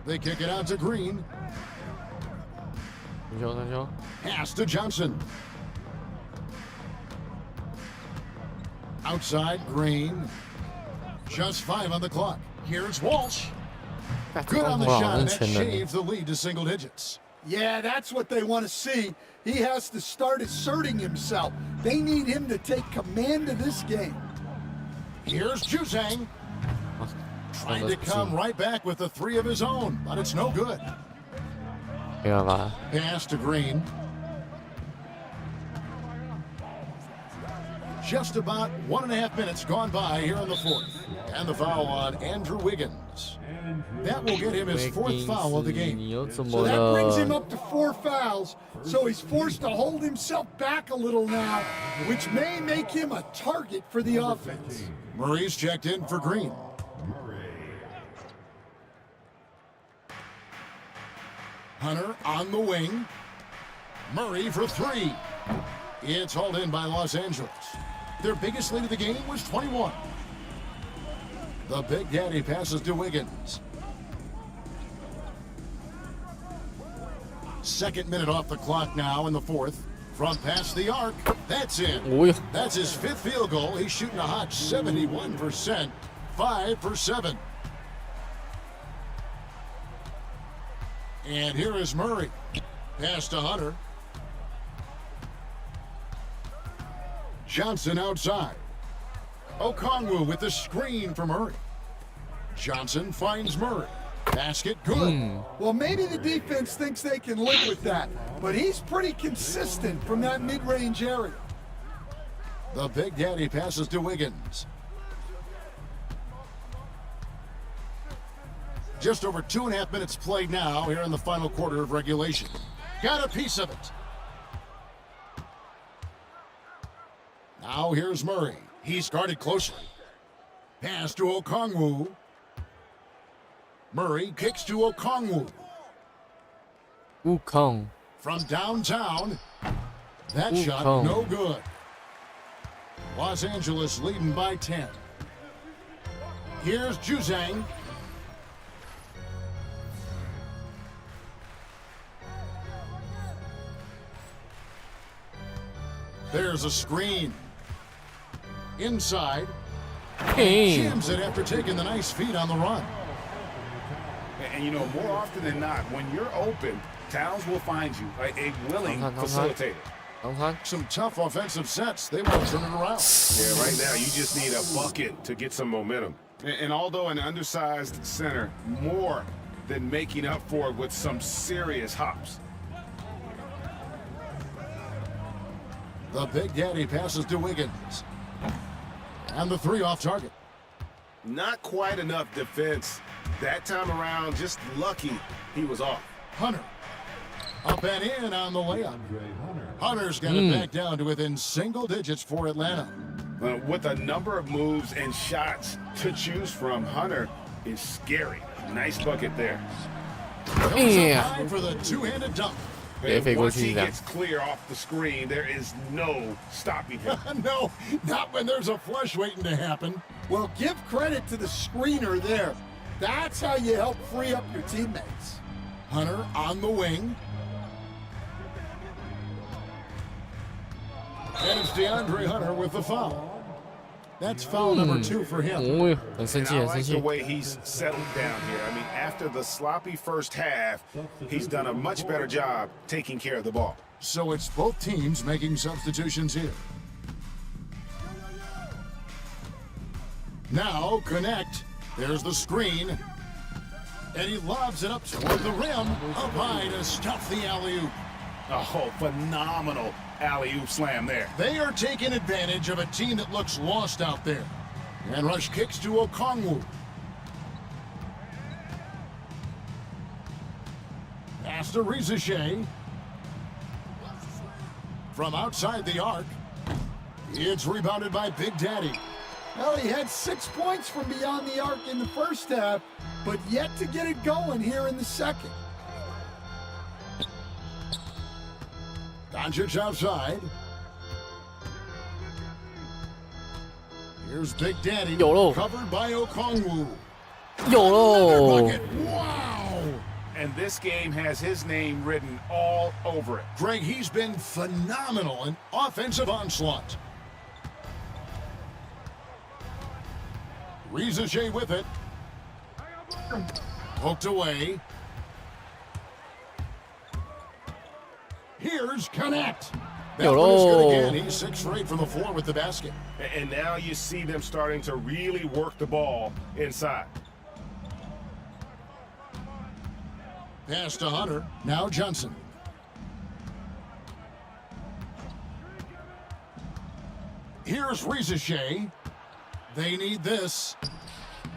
They kick it out to Green. Pass to Johnson. Outside, Green. Just 5 on the clock. Here's Walsh. Good on the shot, and that shaves the lead to single digits. Yeah, that's what they want to see. He has to start asserting himself. They need him to take command of this game. Here's Juzang. Trying to come right back with the 3 of his own, but it's no good. Pass to Green. Just about 1.5 minutes gone by here in the fourth. And the foul on Andrew Wiggins. That will get him his 4th foul of the game. So that brings him up to 4 fouls. So he's forced to hold himself back a little now, which may make him a target for the offense. Murray's checked in for Green. Hunter on the wing. Murray for 3. It's hauled in by Los Angeles. Their biggest lead of the game was 21. The Big Daddy passes to Wiggins. Second minute off the clock now in the fourth. From past the arc, that's in. That's his 5th field goal. He's shooting a hot 71%, 5 for 7. And here is Murray. Pass to Hunter. Johnson outside. Okongwu with the screen for Murray. Johnson finds Murray. Basket good. Well, maybe the defense thinks they can live with that, but he's pretty consistent from that mid-range area. The Big Daddy passes to Wiggins. Just over 2.5 minutes played now here in the final quarter of regulation. Got a piece of it. Now here's Murray. He's guarded closely. Pass to Okongwu. Murray kicks to Okongwu. Wukong. From downtown. That shot no good. Los Angeles leading by 10. Here's Juzang. There's a screen. Inside. Jams it after taking the nice feed on the run. And you know, more often than not, when you're open, Towns will find you a willing facilitator. Some tough offensive sets. They want to turn it around. Yeah, right now you just need a bucket to get some momentum. And although an undersized center, more than making up for it with some serious hops. The Big Daddy passes to Wiggins. And the 3 off target. Not quite enough defense. That time around, just lucky he was off. Hunter. Up and in on the layup. Hunter's got it back down to within single digits for Atlanta. With a number of moves and shots to choose from, Hunter is scary. Nice bucket there. Time for the two-handed dunk. Once he gets clear off the screen, there is no stopping him. No, not when there's a flush waiting to happen. Well, give credit to the screener there. That's how you help free up your teammates. Hunter on the wing. And it's DeAndre Hunter with the foul. That's foul number 2 for him. And I like the way he's settled down here. I mean, after the sloppy first half, he's done a much better job taking care of the ball. So it's both teams making substitutions here. Now connect. There's the screen. And he lobs it up toward the rim. Up high to stuff the alley-oop. Oh, phenomenal alley-oop slam there. They are taking advantage of a team that looks lost out there. And Rush kicks to Okongwu. Pass to Rizachet. From outside the arc. It's rebounded by Big Daddy. Well, he had 6 points from beyond the arc in the first half, but yet to get it going here in the second. Doncic outside. Here's Big Daddy. Covered by Okongwu. Wow! And this game has his name written all over it. Greg, he's been phenomenal in offensive onslaught. Rizachet with it. Poked away. Here's Connect. That one is good again. He's 6 for 8 from the floor with the basket. And now you see them starting to really work the ball inside. Pass to Hunter. Now Johnson. Here's Rizachet. They need this.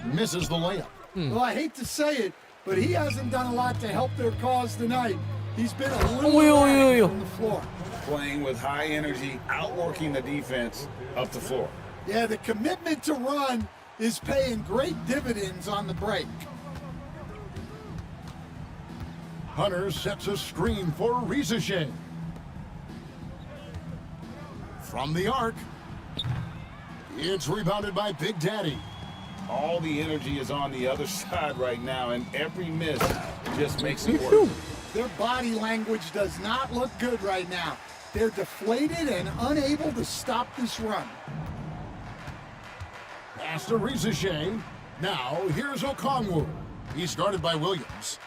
Misses the layup. Well, I hate to say it, but he hasn't done a lot to help their cause tonight. He's been a little erratic on the floor. Playing with high energy, outworking the defense up the floor. Yeah, the commitment to run is paying great dividends on the break. Hunter sets a screen for Rizachet. From the arc. It's rebounded by Big Daddy. All the energy is on the other side right now, and every miss just makes it worse. Their body language does not look good right now. They're deflated and unable to stop this run. Pass to Rizachet. Now, here's Okongwu. He's guarded by Williams.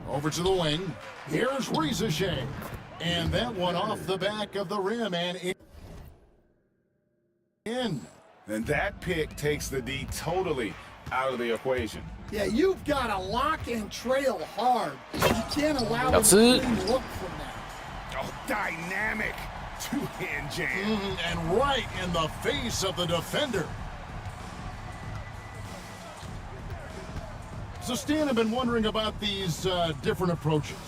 Over to the wing. Here's Rizachet. And that one off the back of the rim and in. And that pick takes the D totally out of the equation. Yeah, you've got to lock and trail hard. You can't allow them to look from that. Oh, dynamic two-hand jam. And right in the face of the defender. So Stan, I've been wondering about these different approaches.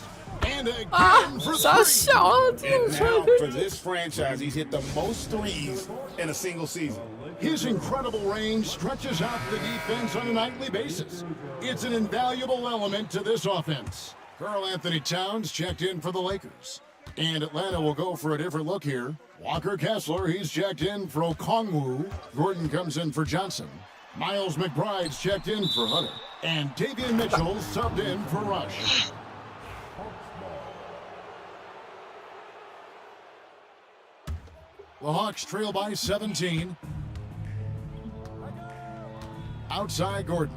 And again for three. And now, for this franchise, he's hit the most threes in a single season. His incredible range stretches out the defense on a nightly basis. It's an invaluable element to this offense. Karl Anthony Towns checked in for the Lakers. And Atlanta will go for a different look here. Walker Kessler, he's checked in for Okongwu. Gordon comes in for Johnson. Miles McBride's checked in for Hunter. And Davion Mitchell subbed in for Rush. The Hawks trail by 17. Outside Gordon.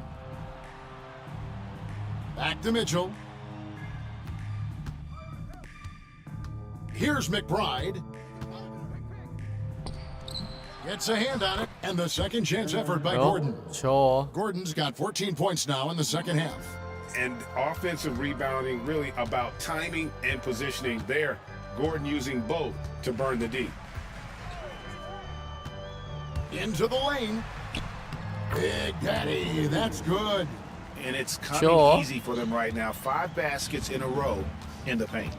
Back to Mitchell. Here's McBride. Gets a hand on it, and the second chance effort by Gordon. Gordon's got 14 points now in the second half. And offensive rebounding really about timing and positioning there. Gordon using both to burn the D. Into the lane. Big Daddy, that's good. And it's coming easy for them right now. 5 baskets in a row in the paint.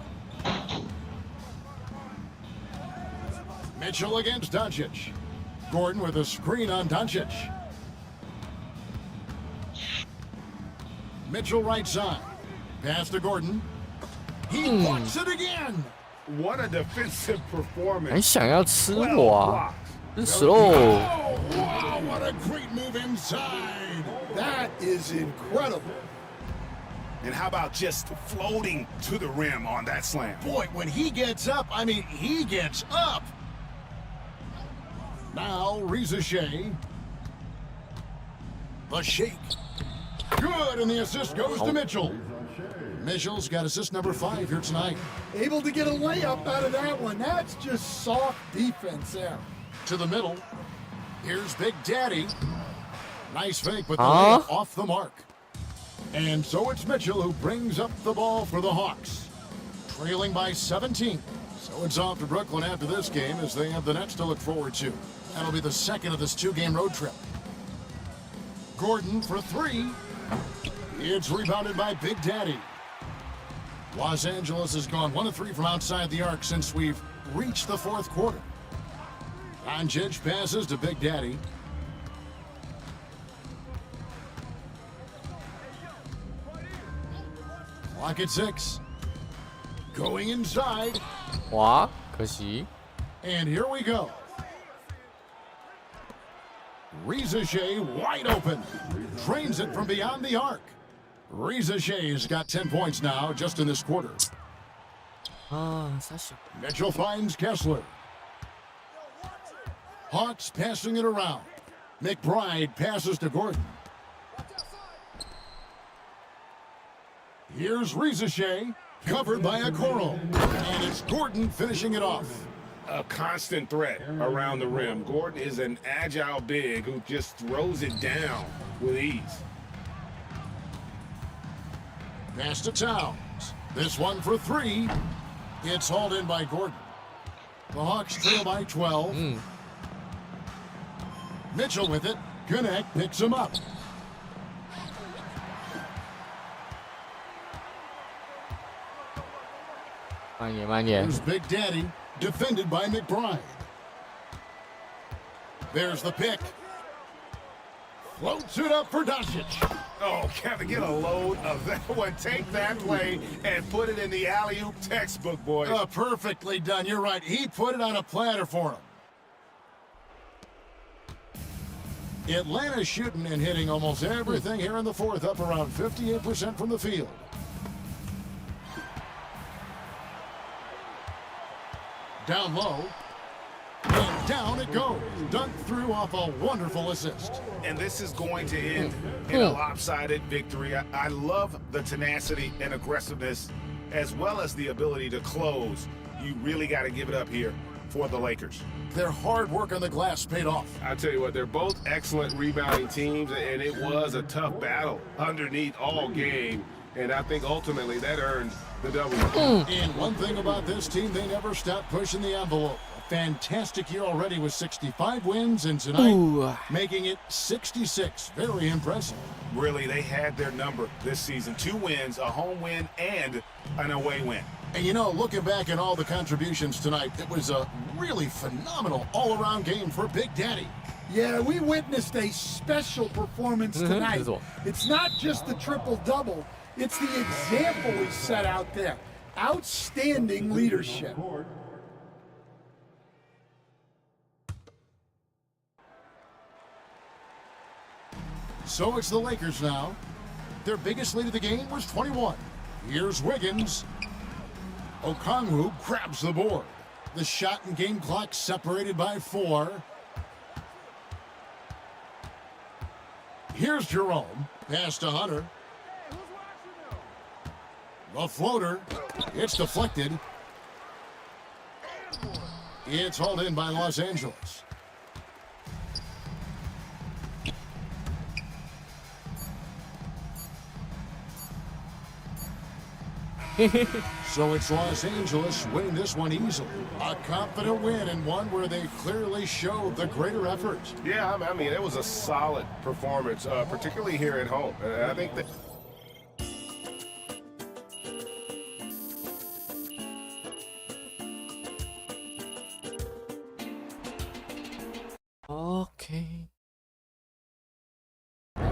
Mitchell against Doncic. Gordon with a screen on Doncic. Mitchell right side. Pass to Gordon. He blocks it again. What a defensive performance. 还想要吃我啊？真是喽！ Wow, what a great move inside. That is incredible. And how about just floating to the rim on that slam? Boy, when he gets up, I mean, he gets up. Now, Rizachet. The shake. Good, and the assist goes to Mitchell. Mitchell's got assist number 5 here tonight. Able to get a layup out of that one. That's just soft defense there. To the middle. Here's Big Daddy. Nice fake, but the layup off the mark. And so it's Mitchell who brings up the ball for the Hawks. Trailing by 17. So it's off to Brooklyn after this game as they have the Nets to look forward to. That'll be the second of this 2-game road trip. Gordon for 3. It's rebounded by Big Daddy. Los Angeles has gone 1 of 3 from outside the arc since we've reached the 4th quarter. Doncic passes to Big Daddy. Clock at 6. Going inside. 哇，可惜。 And here we go. Rizachet wide open. Drains it from beyond the arc. Rizachet's got 10 points now just in this quarter. Mitchell finds Kessler. Hawks passing it around. McBride passes to Gordon. Here's Rizachet, covered by Okoro. And it's Gordon finishing it off. A constant threat around the rim. Gordon is an agile big who just throws it down with ease. Pass to Towns. This one for 3. It's hauled in by Gordon. The Hawks trail by 12. Mitchell with it. Connect picks him up. Here's Big Daddy, defended by McBride. There's the pick. Floats it up for Doncic. Oh, Kevin, get a load of that one. Take that play and put it in the alley-oop textbook, boys. Perfectly done. You're right. He put it on a platter for him. Atlanta shooting and hitting almost everything here in the fourth, up around 58% from the field. Down low. And down it goes. Dunked through off a wonderful assist. And this is going to end in a lopsided victory. I love the tenacity and aggressiveness, as well as the ability to close. You really got to give it up here for the Lakers. Their hard work on the glass paid off. I tell you what, they're both excellent rebounding teams, and it was a tough battle underneath all game. And I think ultimately that earned the W. And one thing about this team, they never stopped pushing the envelope. A fantastic year already with 65 wins, and tonight making it 66. Very impressive. Really, they had their number this season. 2 wins, a home win, and an away win. And you know, looking back at all the contributions tonight, it was a really phenomenal all-around game for Big Daddy. Yeah, we witnessed a special performance tonight. It's not just the triple-double. It's the example he set out there. Outstanding leadership. So it's the Lakers now. Their biggest lead of the game was 21. Here's Wiggins. Okongwu grabs the board. The shot and game clock separated by 4. Here's Jerome. Pass to Hunter. The floater. It's deflected. It's hauled in by Los Angeles. So it's Los Angeles winning this one easily. A confident win, and one where they clearly showed the greater effort. Yeah, I mean, it was a solid performance, particularly here at home. And I think that... Okay.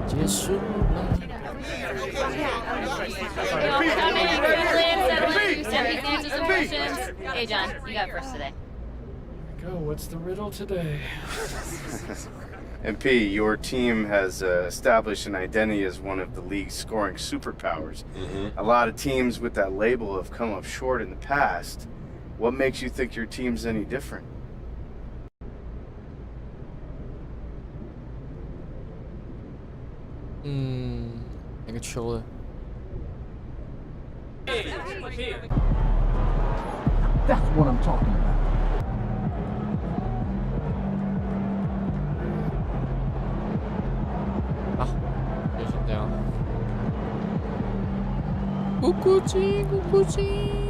结束了。 Hey, John, you got first today. Go, what's the riddle today? MP, your team has established an identity as one of the league's scoring superpowers. A lot of teams with that label have come up short in the past. What makes you think your team's any different?那个球的。 That's what I'm talking about. Ah, 就是这样。咕咕鸡，咕咕鸡。